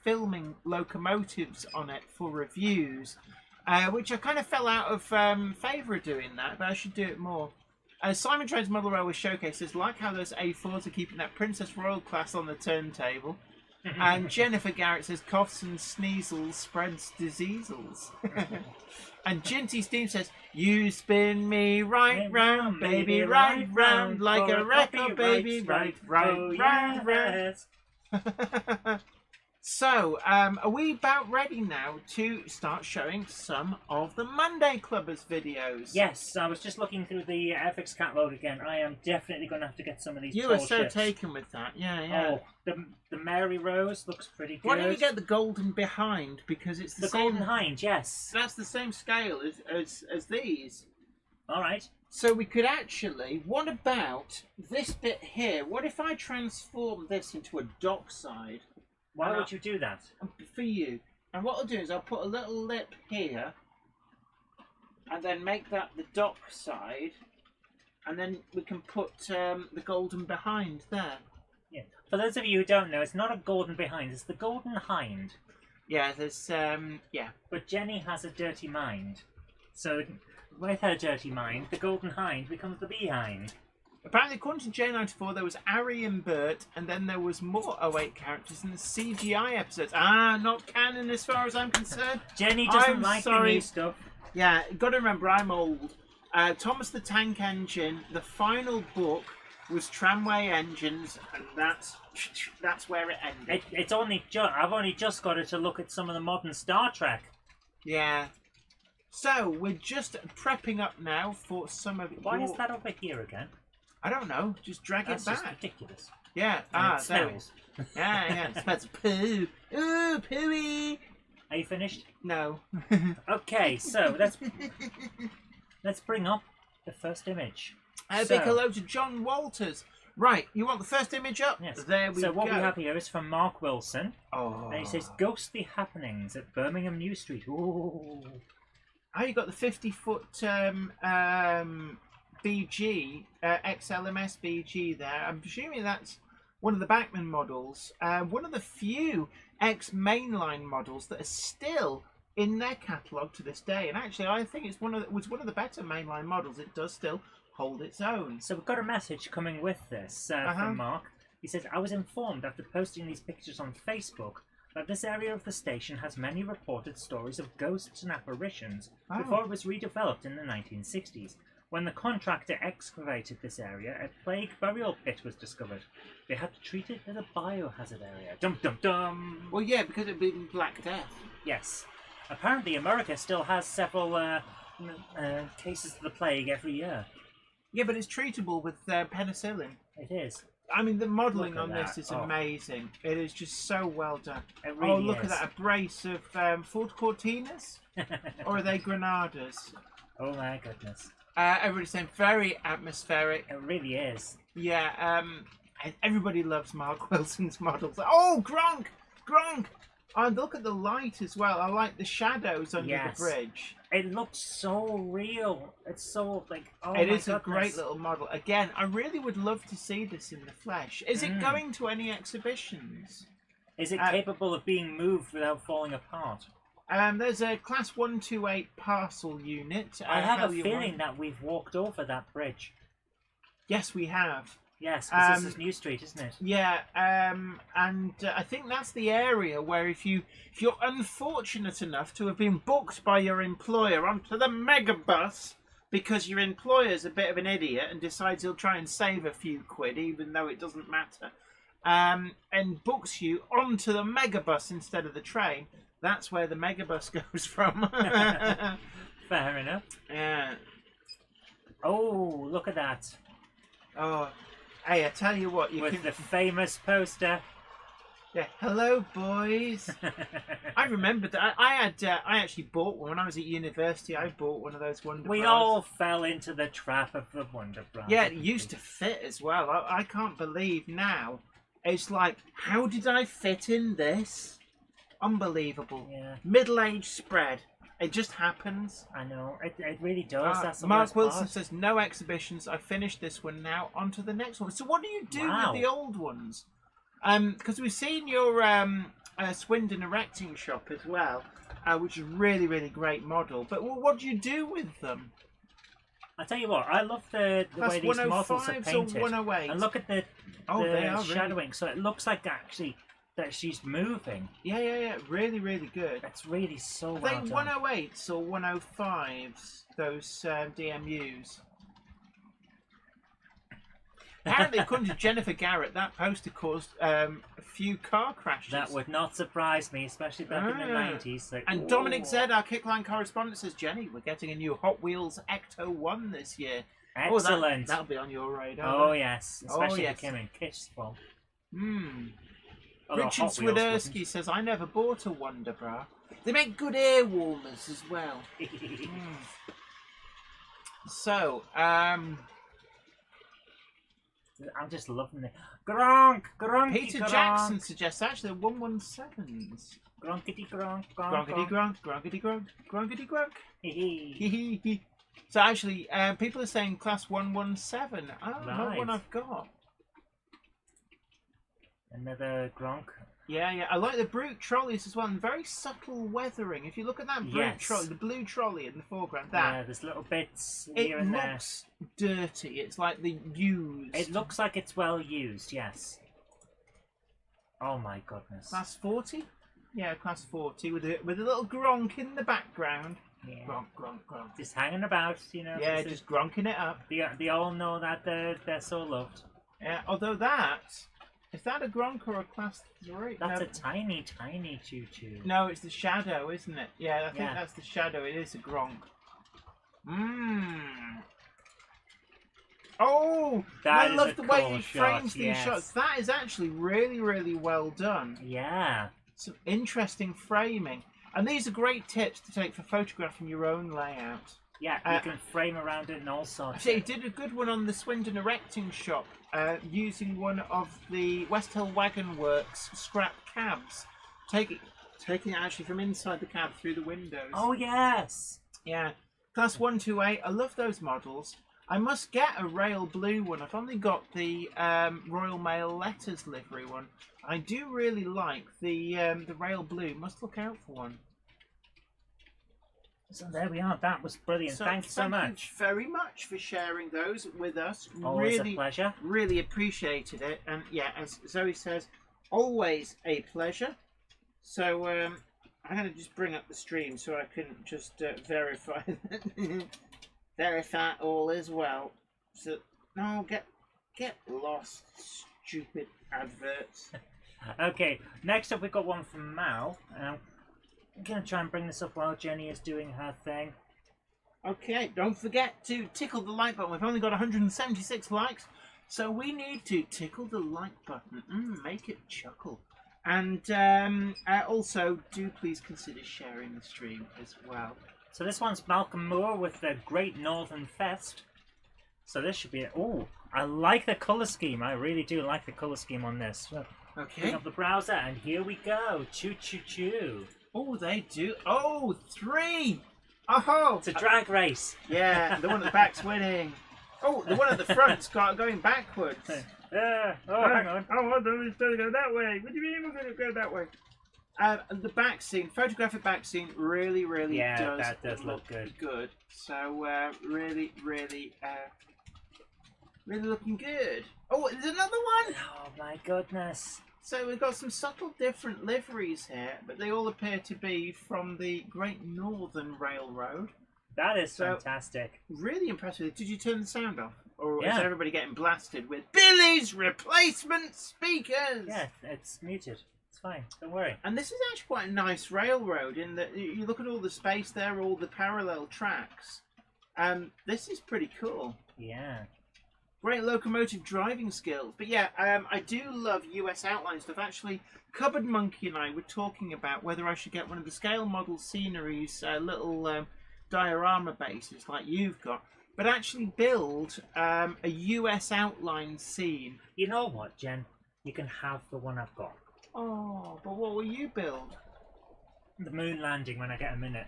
filming locomotives on it for reviews. Which I kind of fell out of favour of doing that, but I should do it more. Simon Train's Model Railway Showcase says, like how those A4s are keeping that Princess Royal class on the turntable. And Jennifer Garrett says, coughs and sneezels spreads diseases. And Ginty Steam says, you spin me right round, baby, right round, like a record, baby, right. So, are we about ready now to start showing some of the Monday Clubbers videos? Yes, I was just looking through the Airfix Catalog again. I am definitely going to have to get some of these. You were so taken with that, yeah. Oh, the Mary Rose looks pretty good. Why don't you get the golden behind, because it's the same... golden hind, yes. That's the same scale as these. All right. So we could actually... What about this bit here? What if I transform this into a dockside? Why would you do that? For you. And what I'll do is I'll put a little lip here and then make that the dock side, and then we can put the golden behind there. Yeah. For those of you who don't know, it's not a golden behind, it's the golden hind. Yeah, there's yeah. But Jenny has a dirty mind. So with her dirty mind, the golden hind becomes the behind. Apparently, according to J94, there was Ari and Bert, and then there was more 08 characters in the CGI episodes. Ah, not canon as far as I'm concerned. Jenny doesn't like the new stuff. Yeah, got to remember, I'm old. Thomas the Tank Engine, the final book was Tramway Engines, and that's where it ended. It's only I've only just got it to look at some of the modern Star Trek. Yeah. So, we're just prepping up now for some of Why is that over here again? I don't know. Just drag That's it back. just ridiculous. Yeah. And it smells. Yeah. It smells of poo. Ooh, pooey. Are you finished? No. Okay, so let's bring up the first image. A big hello to John Walthers. Right, you want the first image up? Yes. There we go. So what we have here is from Mark Wilson. Oh. And it says, ghostly happenings at Birmingham New Street. Ooh. Oh, you got the 50-foot BG, XLMS BG there. I'm presuming that's one of the Bachmann models. One of the few X-mainline models that are still in their catalogue to this day. And actually, I think it was one of the better mainline models. It does still hold its own. So we've got a message coming with this from Mark. He says, I was informed after posting these pictures on Facebook that this area of the station has many reported stories of ghosts and apparitions before it was redeveloped in the 1960s. When the contractor excavated this area, a plague burial pit was discovered. They had to treat it as a biohazard area. Dum dum dum! Well, yeah, because it had been Black Death. Yes. Apparently America still has several cases of the plague every year. Yeah, but it's treatable with penicillin. It is. I mean, the modelling on this is amazing. It is just so well done. It really look is. at that. A brace of Ford Cortinas? Or are they Granadas? Oh my goodness. Everybody's saying very atmospheric. It really is. Yeah, everybody loves Mark Wilson's models. Oh, Gronk! Gronk! And look at the light as well. I like the shadows under the bridge. It looks so real. It's so like, oh It my is goodness. a great little model. Again, I really would love to see this in the flesh. Is it going to any exhibitions? Is it capable of being moved without falling apart? There's a Class 128 parcel unit. I have a feeling that we've walked over that bridge. Yes, we have. Yes, because this is New Street, isn't it? Yeah, and I think that's the area where if you're unfortunate enough to have been booked by your employer onto the megabus because your employer's a bit of an idiot and decides he'll try and save a few quid even though it doesn't matter, and books you onto the megabus instead of the train, that's where the megabus goes from. Fair enough. Yeah. Oh, look at that. Oh. Hey, I tell you what, with the famous poster. Yeah, hello, boys. I remember that. I actually bought one when I was at university. I bought one of those Wonder We Bras. all fell into the trap of the Wonder Bra. Yeah, it used to fit as well. I can't believe now. It's like, how did I fit in this? Unbelievable. Yeah. Middle-aged spread. It just happens. I know. It really does. That's the Mark worst Wilson part. says, no exhibitions. I finished this one now. On to the next one. So what do you do with the old ones? Because we've seen your Swindon erecting shop as well, which is a really, really great model. But what do you do with them? I tell you what, I love the way these models are painted. Or 108? And look at the they are shadowing. really... So it looks like actually that she's moving. Yeah. Really, really good. That's really so Are well they done. 108s or 105s, those DMUs? Apparently, according to Jennifer Garrett, that poster caused a few car crashes. That would not surprise me, especially back in the 90s. Like, and Dominic Z, our Kickline correspondent, says, Jenny, we're getting a new Hot Wheels Ecto 1 this year. Excellent. That'll be on your radar. Oh, yes. Especially if it came in Kiss form. Richard Swiderski says, I never bought a Wonder Bra. They make good air warmers as well. So, I'm just loving it. Gronk! Peter Jackson suggests actually the 117s. Gronkity gronk, Gronkity gronk, gronkity gronk, gronkity gronk. So actually, people are saying Class 117. Oh, not one I've got. Another Gronk. Yeah, yeah. I like the brute trolleys as well, and very subtle weathering. If you look at that brute trolley, the blue trolley in the foreground, there's little bits here and there. It looks dirty. It's like the used. It looks like it's well used, yes. Oh my goodness. Class 40? Yeah, class 40 with a little gronk in the background. Yeah. Gronk, gronk, gronk. Just hanging about, you know. Yeah, just gronking it up. They all know that they're so loved. Yeah, although is that a gronk or a class 3? That's a tiny, tiny choo-choo. No, it's the shadow, isn't it? Yeah, I think that's the shadow. It is a gronk. Mmm. Oh, I love the way he frames these shots. That is actually really, really well done. Yeah. Some interesting framing. And these are great tips to take for photographing your own layout. Yeah, you can frame around it and all sorts. He did a good one on the Swindon Erecting Shop, using one of the West Hill Wagon Works scrap cabs. Taking it actually from inside the cab through the windows. Oh, yes! Yeah. Class 128, I love those models. I must get a rail blue one. I've only got the Royal Mail Letters livery one. I do really like the rail blue. Must look out for one. So there we are. That was brilliant. Thanks so much. Thank you very much for sharing those with us. Always a pleasure. Really appreciated it. And yeah, as Zoe says, always a pleasure. So I'm going to just bring up the stream so I can just verify that. Verify all as well. So no, get lost, stupid adverts. Okay, next up we've got one from Mal. I'm going to try and bring this up while Jenny is doing her thing. Okay, don't forget to tickle the like button. We've only got 176 likes, so we need to tickle the like button. Make it chuckle. And also, do please consider sharing the stream as well. So this one's Malcolm Moore with the Great Northern Fest. So this should be... Oh, I like the colour scheme. I really do like the colour scheme on this. Okay. Bring up the browser, and here we go. Choo choo choo. Oh, they do. Oh, 3! Oh! It's a drag race. Yeah, the one at the back's winning. Oh, the one at the front's going backwards. Hang on. Oh, I thought we were going to go that way. What do you mean we're going to go that way? The back scene, photographic back scene, really does look good. Good. So really looking good. Oh, there's another one. Oh my goodness. So we've got some subtle different liveries here, but they all appear to be from the Great Northern Railroad. That is fantastic. Really impressive. Did you turn the sound off? Or is everybody getting blasted with Billy's replacement speakers? Yeah, it's muted. It's fine. Don't worry. And this is actually quite a nice railroad in that you look at all the space there, all the parallel tracks. This is pretty cool. Yeah. Great locomotive driving skills. But yeah, I do love US outline stuff. Actually, Cupboard Monkey and I were talking about whether I should get one of the scale model sceneries, little diorama bases like you've got, but actually build a US outline scene. You know what, Jen? You can have the one I've got. Oh, but what will you build? The moon landing when I get a minute.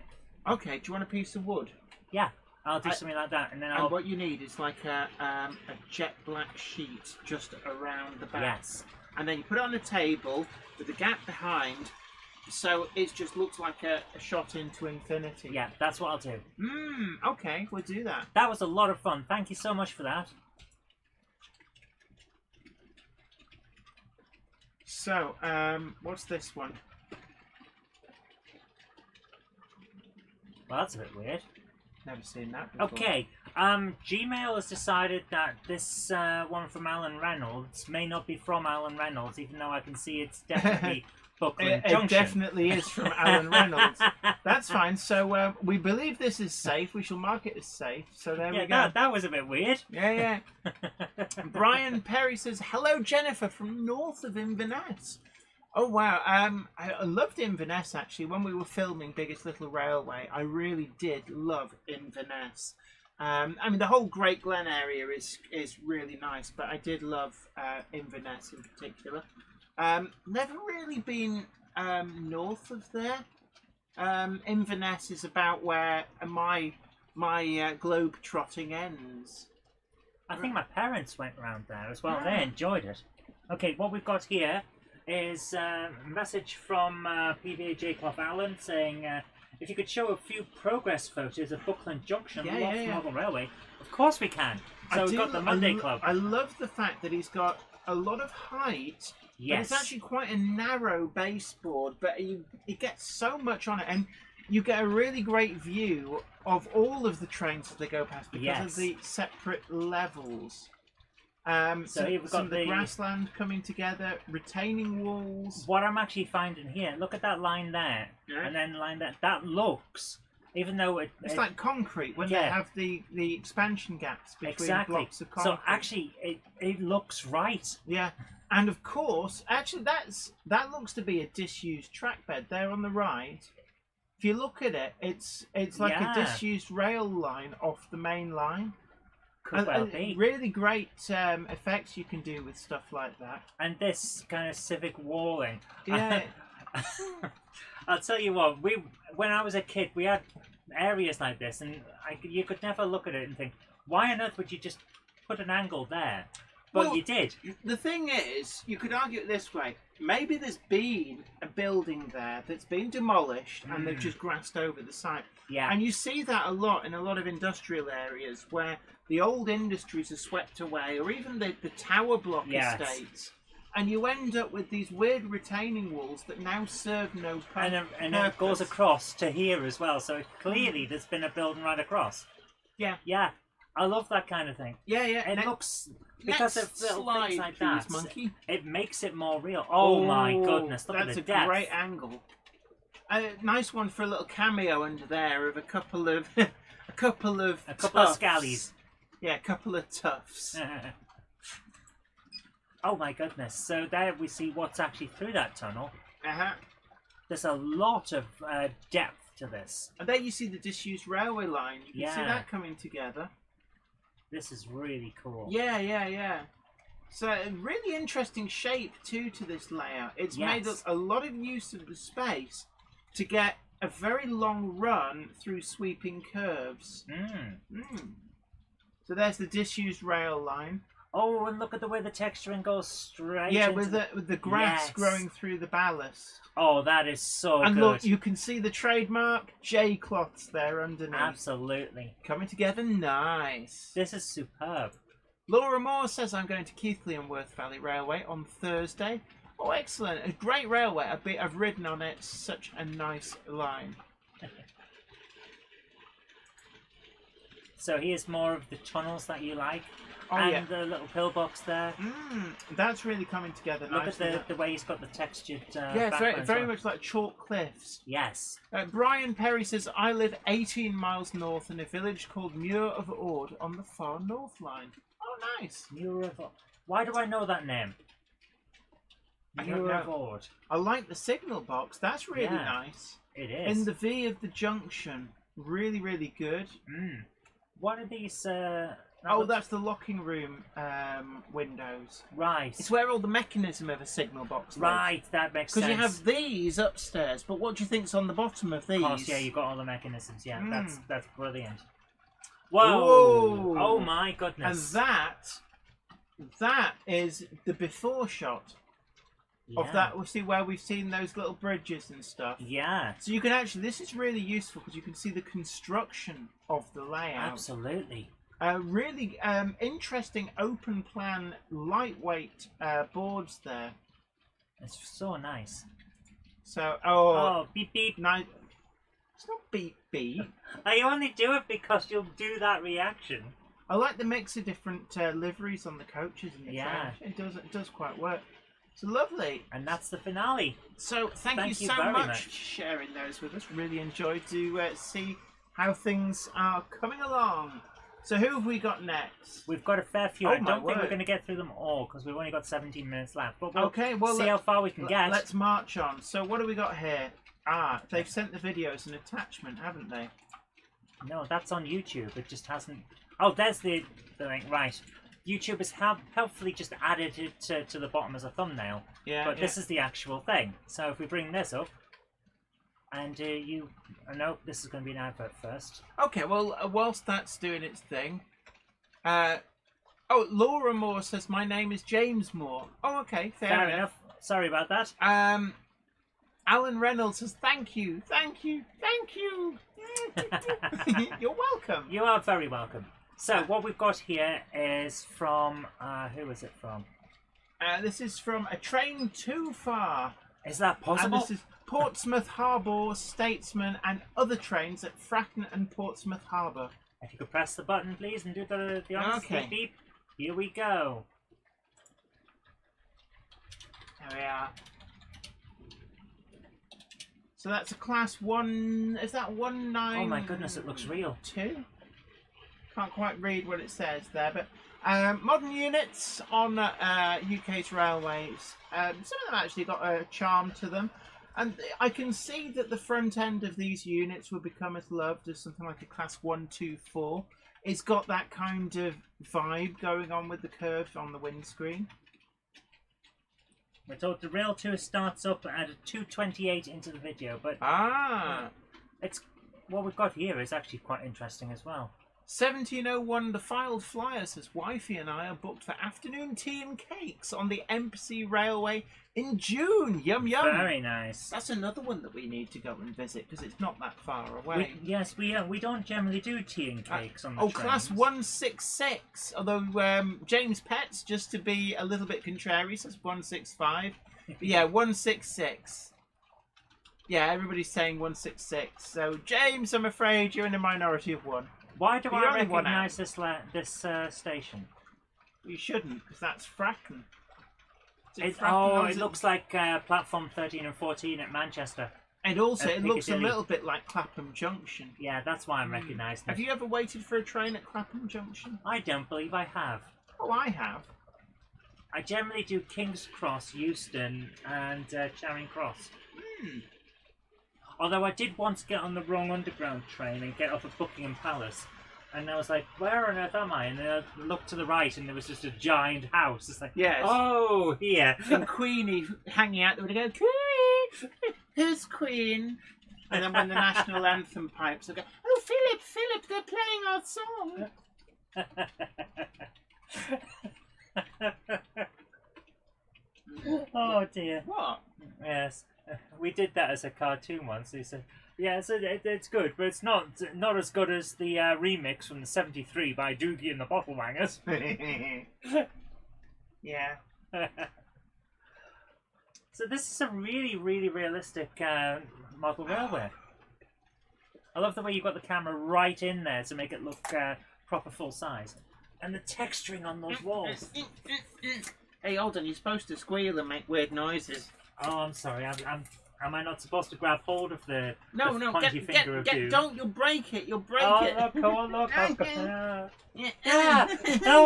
Okay, do you want a piece of wood? Yeah. I'll do something like that, and then And what you need is like a jet black sheet just around the back. Yes. And then you put it on a table with a gap behind, so it just looks like a shot into infinity. Yeah, that's what I'll do. Okay, we'll do that. That was a lot of fun. Thank you so much for that. So, what's this one? Well, that's a bit weird. Never seen that before. Okay, Gmail has decided that this one from Alan Reynolds may not be from Alan Reynolds, even though I can see it's definitely Buckland Junction. It definitely is from Alan Reynolds. That's fine. So we believe this is safe. We shall mark it as safe. So there we go. That was a bit weird. Yeah. Brian Perry says, "Hello, Jennifer from north of Inverness." Oh wow, I loved Inverness actually. When we were filming Biggest Little Railway, I really did love Inverness. I mean, the whole Great Glen area is really nice, but I did love Inverness in particular. Never really been north of there. Inverness is about where my globe trotting ends. I think my parents went around there as well. They enjoyed it. Okay, what we've got here is a message from PVAJ Clough Allen saying if you could show a few progress photos of Buckland Junction Northern Railway. Of course we can. So we've got the Monday Club. I love the fact that he's got a lot of height. Yes. But it's actually quite a narrow baseboard, but you get so much on it, and you get a really great view of all of the trains as they go past because of the separate levels. So you've got the grassland coming together, retaining walls. What I'm actually finding here, look at that line there, and then the line there. That looks, even though it's like concrete when they have the expansion gaps between blocks of concrete. So actually, it looks right. Yeah. And of course, actually, that looks to be a disused track bed there on the right. If you look at it, it's like a disused rail line off the main line. Could well be. Really great effects you can do with stuff like that. And this kind of civic walling. Yeah. I'll tell you what. When I was a kid, we had areas like this, and you could never look at it and think, why on earth would you just put an angle there? But you did. The thing is, you could argue it this way. Maybe there's been a building there that's been demolished and they've just grassed over the site. Yeah. And you see that a lot in a lot of industrial areas where the old industries are swept away, or even the tower block estates. And you end up with these weird retaining walls that now serve no purpose. And it goes across to here as well. So clearly there's been a building right across. Yeah. Yeah. I love that kind of thing. Yeah, yeah. It looks... Because of little things like that, monkey. It makes it more real. Oh my goodness, look at the depth. That's a great angle. A nice one for a little cameo under there of a couple of scallies. Yeah, a couple of toughs. Oh my goodness. So there we see what's actually through that tunnel. Uh-huh. There's a lot of depth to this. And there you see the disused railway line. You can see that coming together. This is really cool. Yeah, yeah, yeah. So a really interesting shape too to this layout. It's made up a lot of use of the space to get a very long run through sweeping curves. So there's the disused rail line. Oh, and look at the way the texturing goes straight. Yeah, with the grass growing through the ballast. Oh, that is so good. And look, you can see the trademark J cloths there underneath. Absolutely. Coming together nice. This is superb. Laura Moore says, I'm going to Keighley and Worth Valley Railway on Thursday. Oh, excellent. A great railway. I've ridden on it. Such a nice line. So here's more of the tunnels that you like. Oh, and the little pillbox there. That's really coming together nicely. Look at the way he's got the textured very much like chalk cliffs. Yes. Brian Perry says, I live 18 miles north in a village called Muir of Ord on the far north line. Oh, nice. Muir of Ord. Why do I know that name? Muir of Ord. I like the signal box. That's really nice. It is. In the V of the junction. Really, really good. What are these... that's the locking room windows. Right. It's where all the mechanism of a signal box lives. Right, that makes sense. Because you have these upstairs, but what do you think's on the bottom of these? Of course, yeah, you've got all the mechanisms. Yeah, that's brilliant. Whoa! Oh my goodness! And that is the before shot of that. We'll see where we've seen those little bridges and stuff. Yeah. So you can actually, this is really useful because you can see the construction of the layout. Absolutely. Really interesting open plan, lightweight boards there. It's so nice. So, beep beep. Nice. It's not beep beep. I only do it because you'll do that reaction. I like the mix of different liveries on the coaches and the trains. It does quite work. It's lovely. And that's the finale. So thank you so much for sharing those with us. Really enjoyed to see how things are coming along. So who have we got next? We've got a fair few. I don't think we're going to get through them all because we've only got 17 minutes left. But we'll see how far we can get. Let's march on. So what do we got here? They've sent the video as an attachment, haven't they? No, that's on YouTube. It just hasn't... Oh, there's the link. Right. YouTube has helpfully just added it to the bottom as a thumbnail. Yeah. But this is the actual thing. So if we bring this up, and no, this is going to be an advert first. Okay, well, whilst that's doing its thing, Laura Moore says my name is James Moore. Oh, okay, fair enough. sorry about that. Alan Reynolds says, thank you. You're welcome. You are very welcome. So what we've got here is from, who is it from? This is from A Train Too Far. Is that possible? And this is Portsmouth Harbour, Statesman and other trains at Fratton and Portsmouth Harbour. If you could press the button, please, and do the honest Okay. beep. Here we go. There we are. So that's a class 1. Is that 19? Oh my goodness, it looks real. 2? Can't quite read what it says there, but modern units on UK's railways. Some of them actually got a charm to them, and I can see that the front end of these units will become as loved as something like a class 124. It's got that kind of vibe going on with the curve on the windscreen. We're told the rail tour starts up at 2:28 into the video, but it's what we've got here is actually quite interesting as well. 1701, the filed flyer says, Wifey and I are booked for afternoon tea and cakes on the Empsey Railway in June. Yum yum. Very nice. That's another one that we need to go and visit because it's not that far away. We don't generally do tea and cakes on the trains. Class 166. Although James Petts, just to be a little bit contrary, says 165. But yeah, 166. Yeah, everybody's saying 166. So James, I'm afraid you're in a minority of one. Why do I recognise this station? You shouldn't, because that's Fratton. It looks like platform 13 and 14 at Manchester. And also, it looks a little bit like Clapham Junction. Yeah, that's why I'm recognising it. Have you ever waited for a train at Clapham Junction? I don't believe I have. Oh, I have. I generally do King's Cross, Euston, and Charing Cross. Although I did once get on the wrong underground train and get off at Buckingham Palace, and I was like, where on earth am I? And then I looked to the right and there was just a giant house. It's like, yes. Oh, here. And Queenie hanging out there would go, Queen! Who's Queen? And then when the national anthem pipes, I go, oh, Philip, they're playing our song. Oh, dear. What? Yes. We did that as a cartoon once. He said, yeah, it's good, but it's not as good as the remix from the 73 by Doogie and the Bottle Wangers. Yeah. So this is a really, really realistic model railway. I love the way you've got the camera right in there to make it look proper full size. And the texturing on those walls. Hey, hold on, you're supposed to squeal and make weird noises. Oh, I'm sorry. Am I not supposed to grab hold of the pointy get, finger of doom? don't, you'll break it, Look, oh, look.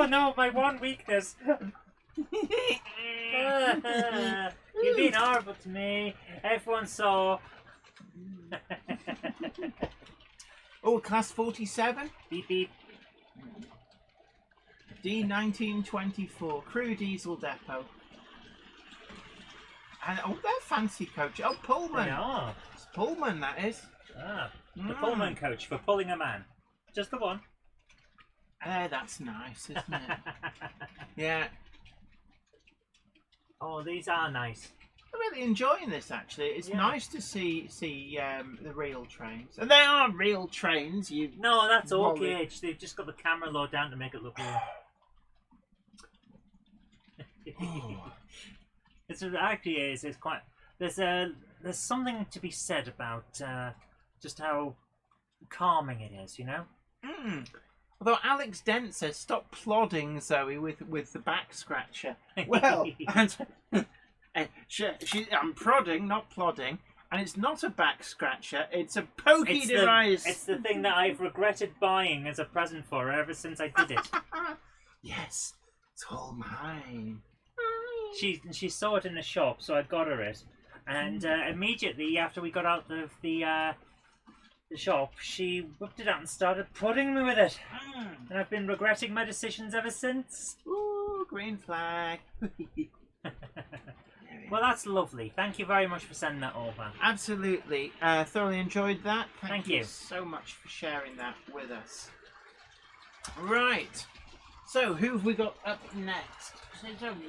No, my one weakness. You've been horrible to me. Everyone saw. Oh, class 47? Beep, beep. D1924, Crew Diesel Depot. And they're fancy coach. Oh, Pullman. They are. It's Pullman, that is. The Pullman coach for pulling a man. Just the one. That's nice, isn't it? Yeah. Oh, these are nice. I'm really enjoying this, actually. It's nice to see the real trains. And they are real trains. No, that's all gauge. They've just got the camera low down to make it look real. It's quite. There's something to be said about just how calming it is, you know. Although Alex Dent says, "Stop plodding, Zoe, with the back scratcher." Well, I'm prodding, not plodding, and it's not a back scratcher; it's a pokey device. It's the thing that I've regretted buying as a present for her ever since I did it. Yes, it's all mine. She saw it in the shop, so I got her it, and immediately after we got out of the shop, she whipped it out and started prodding me with it, and I've been regretting my decisions ever since. Ooh, green flag. Well, that's lovely. Thank you very much for sending that over. Absolutely, thoroughly enjoyed that. Thank you so much for sharing that with us. Right. So, who have we got up next?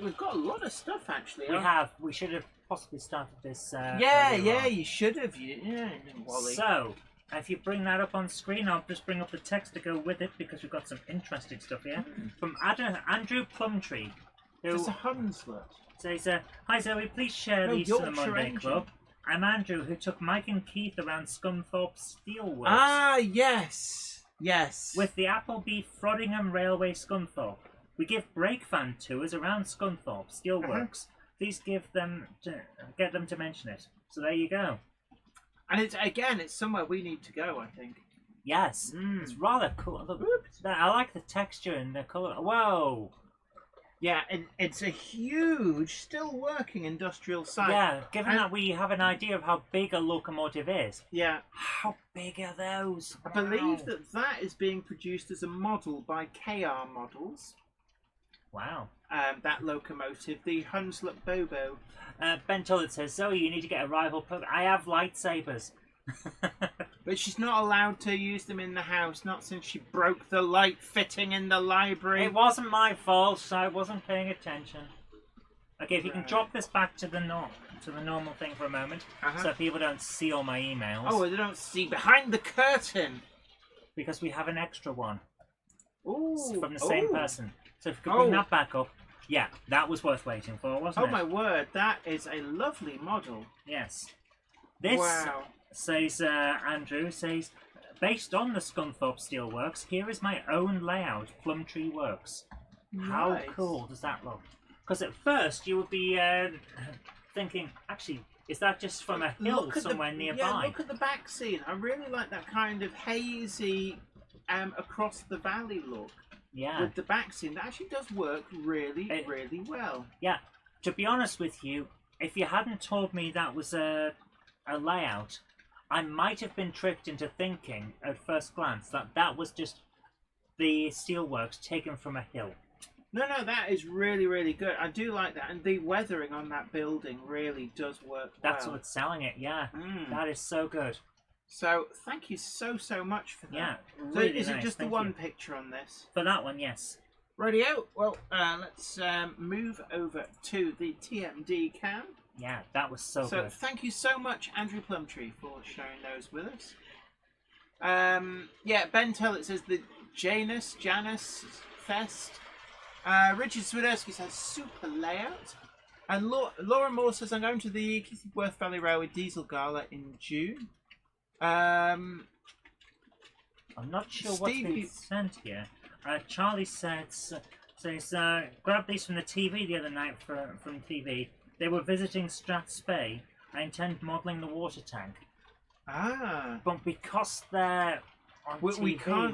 we've got a lot of stuff actually. We have. We should have possibly started this. Yeah, earlier on. you should have. Yeah, Wally. So, if you bring that up on screen, I'll just bring up the text to go with it because we've got some interesting stuff here. From Andrew Plumtree, who It's a Hunslet. says, "Hi Zoe, please share No, these to the Yorkshire Monday Engine. Club. I'm Andrew, who took Mike and Keith around Scunthorpe Steelworks Ah, yes. with the Appleby Frodingham Railway Scunthorpe. We give brake van tours around Scunthorpe Steelworks. Please get them to mention it." So there you go. And it's somewhere we need to go, I think. Yes, it's rather cool. Look, I like the texture and the colour. Whoa! Yeah, and it's a huge, still working industrial site. Yeah, given that we have an idea of how big a locomotive is. Yeah. How big are those? I believe that is being produced as a model by KR Models. Wow. That locomotive, the Hunslet Bobo. Ben Tullett says, "Zoe, you need to get a rival plug." I have lightsabers. But she's not allowed to use them in the house, not since she broke the light fitting in the library. It wasn't my fault, so I wasn't paying attention. Okay, if you can drop this back to the normal thing for a moment, so people don't see all my emails. Oh, they don't see behind the curtain. Because we have an extra one. Ooh. From the same person. So if you could bring that back up. Yeah, that was worth waiting for, wasn't it? Oh my word, that is a lovely model. Yes. This, wow. says Andrew, says, "Based on the Scunthorpe Steelworks, here is my own layout, Plumtree Works." Nice. How cool does that look? Because at first you would be thinking, actually, is that just from a hill somewhere nearby? Yeah, look at the back scene. I really like that kind of hazy across the valley look. Yeah. With the back scene. That actually does work really well. Yeah. To be honest with you, if you hadn't told me that was a layout, I might have been tricked into thinking at first glance that was just the steelworks taken from a hill. No, that is really, really good. I do like that. And the weathering on that building really does work That's well. what's selling it, yeah. That is so good. So, thank you so much for that. Yeah, so really is it nice. just the Thank one you. picture on this? For that one, yes. Rightio. Well, let's move over to the TMD cam. Yeah, that was so So, good. thank you so much, Andrew Plumtree, for sharing those with us. Yeah, Ben Tellett says the Janus Fest. Richard Swiderski says super layout. And Laura Moore says, "I'm going to the Worth Valley Railway Diesel Gala in June." I'm not sure what's been sent here. Charlie says, "Grabbed these from the TV the other night from TV. They were visiting Strathspey. I intend modelling the water tank." Ah. But because they're on TV, we can't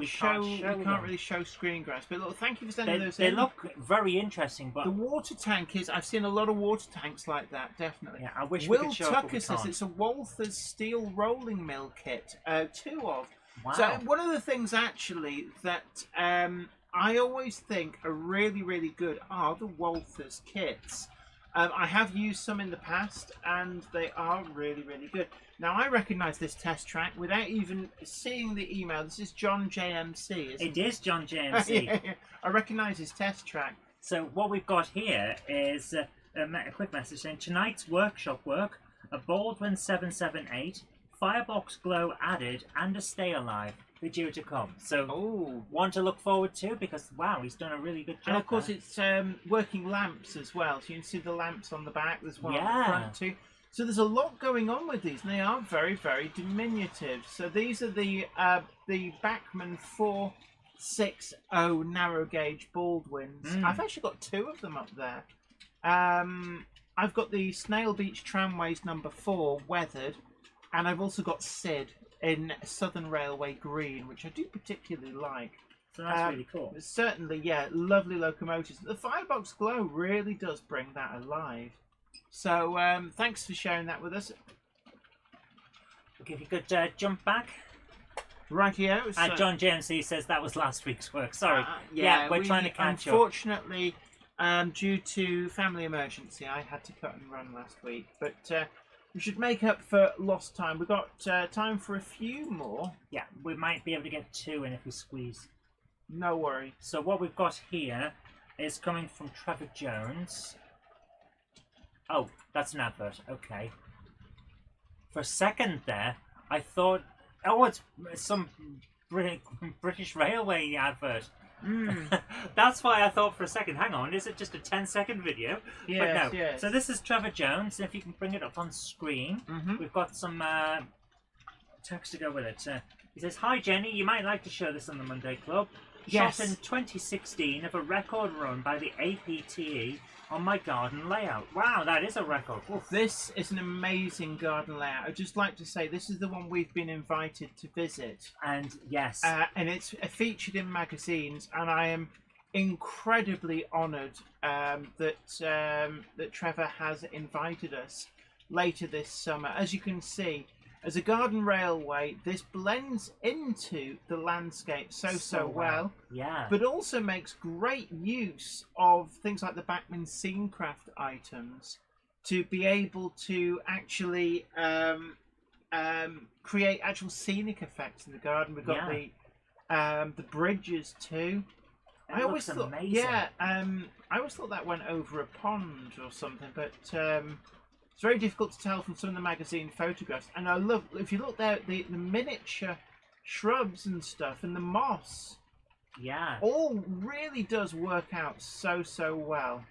them. really show screen grabs. But look, thank you for sending those They in. look very interesting, but The water tank is... I've seen a lot of water tanks like that, definitely. yeah, I wish we Will could show it, but Tucker we says can't. it's a Walthers steel rolling mill kit. 2 of. Wow. So one of the things actually that I always think are really, really good are the Walthers kits. I have used some in the past and they are really, really good. Now I recognise this test track without even seeing the email. This is John JMC, isn't it? It is John JMC. Yeah. I recognise his test track. So what we've got here is a quick message saying, "Tonight's workshop work, a Baldwin 778, firebox glow added, and a stay alive are due to come." So one to look forward to, because wow, he's done a really good job. And of course there. it's working lamps as well. So you can see the lamps on the back. There's one on the Yeah. front too. So there's a lot going on with these, and they are very, very diminutive. So these are the Bachmann 460 narrow gauge Baldwins. I've actually got 2 of them up there. I've got the Snail Beach Tramways number 4 weathered, and I've also got Sid in Southern Railway green, which I do particularly like. So that's really cool. Certainly, yeah, lovely locomotives. The firebox glow really does bring that alive. So, thanks for sharing that with us. Okay, if you could jump back. Rightio. So, John JMC says that was last week's work. Sorry. Yeah, we're trying to catch up. Unfortunately, due to family emergency, I had to cut and run last week. But we should make up for lost time. We've got time for a few more. Yeah, we might be able to get 2 in if we squeeze. No worry. So what we've got here is coming from Trevor Jones. Oh, that's an advert. Okay. For a second there, I thought, oh, it's some British Railway advert. That's why I thought for a second, hang on, is it just a 10-second video? Yes, but no. yes. So this is Trevor Jones. If you can bring it up on screen, we've got some text to go with it. He says, "Hi Jenny, you might like to show this on the Monday Club. Yes. Shot in 2016 of a record run by the APTE on my garden layout." Wow, that is a record. Oof. This is an amazing garden layout. I'd just like to say this is the one we've been invited to visit. And yes. And it's featured in magazines, and I am incredibly honoured that Trevor has invited us later this summer. As you can see, as a garden railway, this blends into the landscape so well. Yeah. But also makes great use of things like the Bachmann Scenecraft items to be able to actually create actual scenic effects in the garden. We've got the bridges too. I always thought, amazing. Yeah, I always thought that went over a pond or something, but it's very difficult to tell from some of the magazine photographs. And I love, if you look there, the miniature shrubs and stuff and the moss. Yeah. All really does work out so well.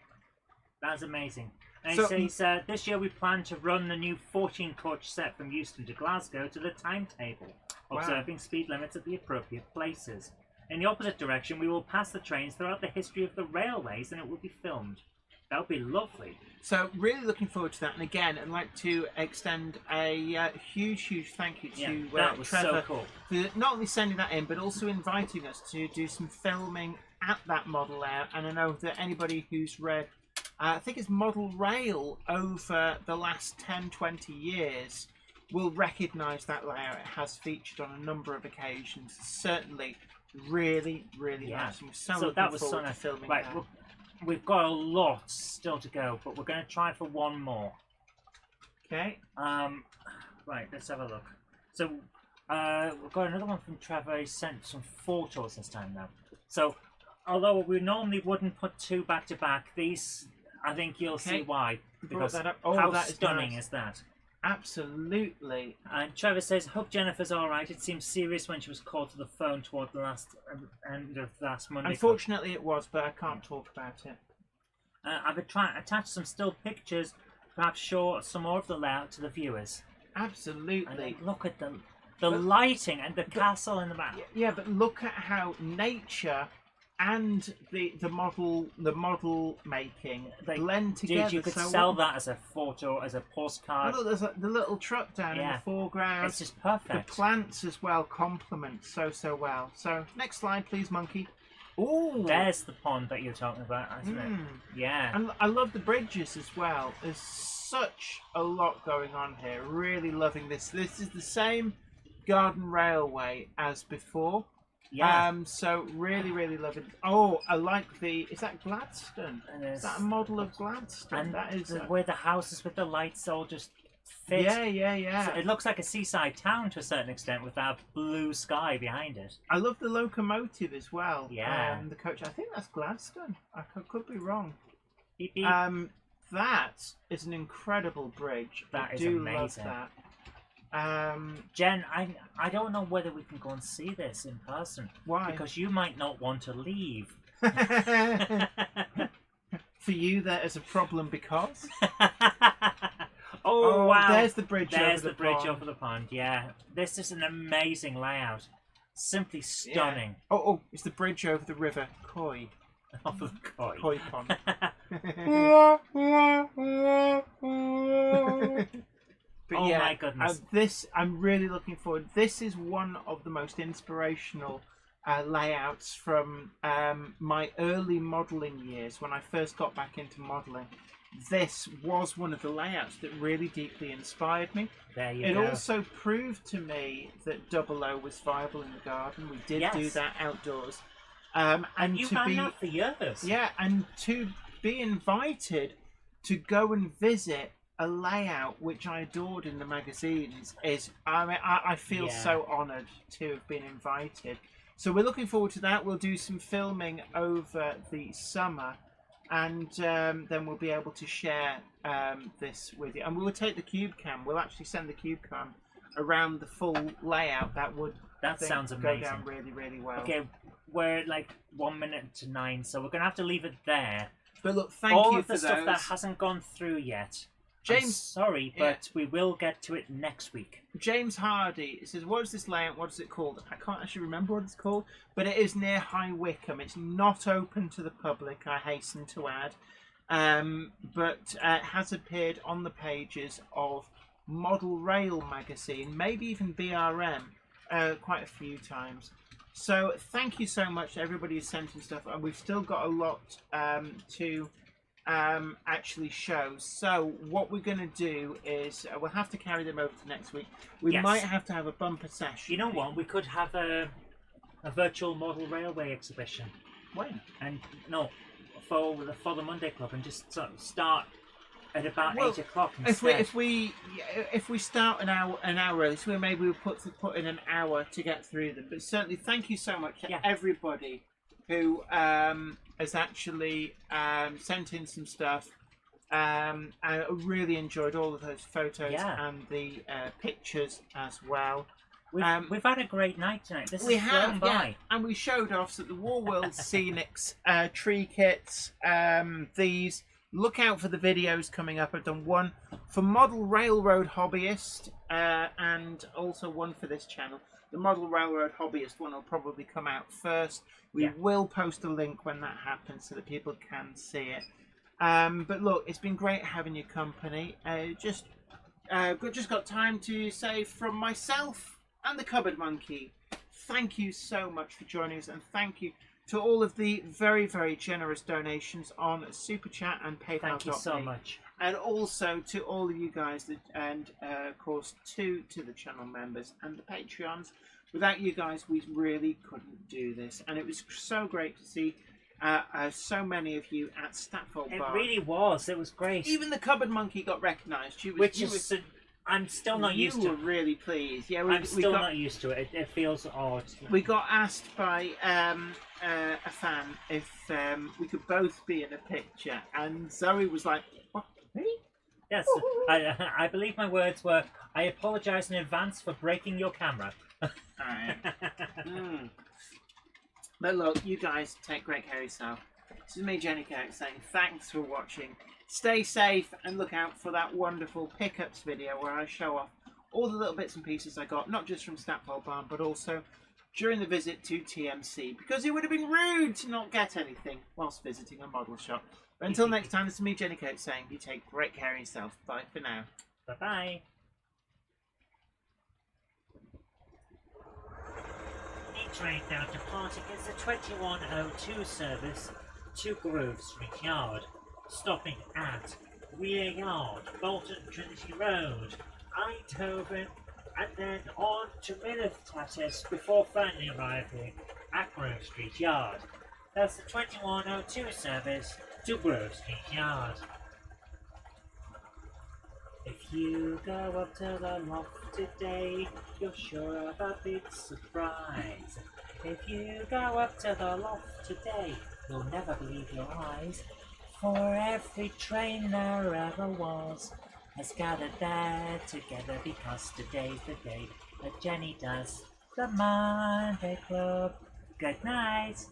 That's amazing. And So- he says, this year we plan to run the new 14-coach set from Euston to Glasgow to the timetable, observing speed limits at the appropriate places. In the opposite direction, we will pass the trains throughout the history of the railways and it will be filmed. That would be lovely. So really looking forward to that. And again, I'd like to extend a huge thank you to that was Trevor so cool. for not only sending that in, but also inviting us to do some filming at that model layout. And I know that anybody who's read, I think it's Model Rail over the last 10-20 years will recognise that layout. It has featured on a number of occasions. Certainly really nice. I'm so looking that was forward so to nice. filming Right, that. we've got a lot still to go, but we're going to try for one more. Okay. Right, let's have a look. So we've got another one from Trevor. He sent some photos this time now. So although we normally wouldn't put two back to back, these, I think you'll see why. Because that up. Oh, how that is stunning nice. is that? Absolutely. And Trevor says, "Hope Jennifer's all right. It seems serious when she was called to the phone toward the last end of last Monday." Unfortunately, it was, but I can't talk about it. I've attached some still pictures, perhaps show some more of the layout to the viewers. Absolutely. And then look at the lighting and the castle in the back. Yeah, but look at how nature and the model making blend together. You could so sell well. that as a photo, as a postcard. Oh, look, there's the little truck down in the foreground. It's just perfect. The plants as well complement so well. So next slide, please, monkey. Oh, there's the pond that you're talking about, isn't it? Yeah. And I love the bridges as well. There's such a lot going on here. Really loving this. This is the same garden railway as before. Yeah. So really love it. Oh, I like the. Is that Gladstone? Is that a model of Gladstone? And that is where the houses with the lights all just fit. Yeah. So it looks like a seaside town to a certain extent with that blue sky behind it. I love the locomotive as well. Yeah. The coach. I think that's Gladstone. I could be wrong. Beep, beep. That is an incredible bridge. That I is do amazing. love that. Jen, I don't know whether we can go and see this in person. Why? Because you might not want to leave. For you, that is a problem because. Oh wow! There's the bridge. There's over the bridge pond. over the pond. Yeah, this is an amazing layout. Simply stunning. Yeah. Oh! It's the bridge over the river Coy. Over the Coy. Coy Pond. But oh yeah, my goodness! This I'm really looking forward. This is one of the most inspirational layouts from my early modelling years when I first got back into modelling. This was one of the layouts that really deeply inspired me. There you It go. also proved to me that Double O was viable in the garden. We did do that outdoors. And you've to had be that for years. yeah, and to be invited to go and visit a layout which I adored in the magazines is, I feel so honoured to have been invited. So we're looking forward to that. We'll do some filming over the summer, and then we'll be able to share this with you. And we will take the cube cam. We'll actually send the cube cam around the full layout. That sounds go amazing. down really, really well. Okay, we're like 1 minute to 9, so we're gonna have to leave it there. But look, thank All you of for the stuff those. that hasn't gone through yet. James, I'm sorry, but we will get to it next week. James Hardy says, "What is this layout? What is it called?" I can't actually remember what it's called, but it is near High Wycombe. It's not open to the public, I hasten to add, but it has appeared on the pages of Model Rail magazine, maybe even BRM, quite a few times. So thank you so much to everybody who sent in stuff, and we've still got a lot to actually show. So what we're going to do is we'll have to carry them over to next week. We might have to have a bumper session. You know what? We could have a virtual model railway exhibition. When? And no, for the Monday Club, and just sort of start at about 8 o'clock If instead. we start an hour early, so maybe we'll put in an hour to get through them. But certainly, thank you so much to everybody who has actually sent in some stuff. I really enjoyed all of those photos and the pictures as well. We've had a great night tonight. This we has flown by. And we showed off the War World Scenics tree kits. These. Look out for the videos coming up. I've done one for Model Railroad Hobbyist and also one for this channel. The Model Railroad Hobbyist one will probably come out first. We will post a link when that happens so that people can see it. But look, it's been great having your company. Just got time to say from myself and the Cupboard Monkey, thank you so much for joining us, and thank you to all of the very, very generous donations on Super Chat and PayPal. Thank you so much. And also to all of you guys, and of course to the channel members and the Patreons. Without you guys, we really couldn't do this. And it was so great to see so many of you at Statfold Bar. It really was. It was great. Even the Cupboard Monkey got recognised. I'm still not used to it. You were really pleased. Yeah, I'm still not used to it. It feels odd. We got asked by a fan if we could both be in a picture, and Zoe was like, "What? Me?" Yes, I believe my words were, "I apologise in advance for breaking your camera." But look, you guys take great care of yourself. This is me, Jenny Kirk, saying thanks for watching. Stay safe and look out for that wonderful pickups video where I show off all the little bits and pieces I got, not just from Statfold Barn, but also during the visit to TMC, because it would have been rude to not get anything whilst visiting a model shop. But until next time, this is me, Jenny Kirk, saying you take great care of yourself. Bye for now. Bye-bye. The train now departing is the 2102 service to Grove Street Yard, stopping at Weir Yard, Bolton Trinity Road, Eindhoven, and then on to Millerstatus before finally arriving at Grove Street Yard. That's the 2102 service to Grove Street Yard. If you go up to the loft today, you're sure of a big surprise. If you go up to the loft today, you'll never believe your eyes. For every train there ever was has gathered there together, because today's the day that Jenny does the Monday Club. Good night.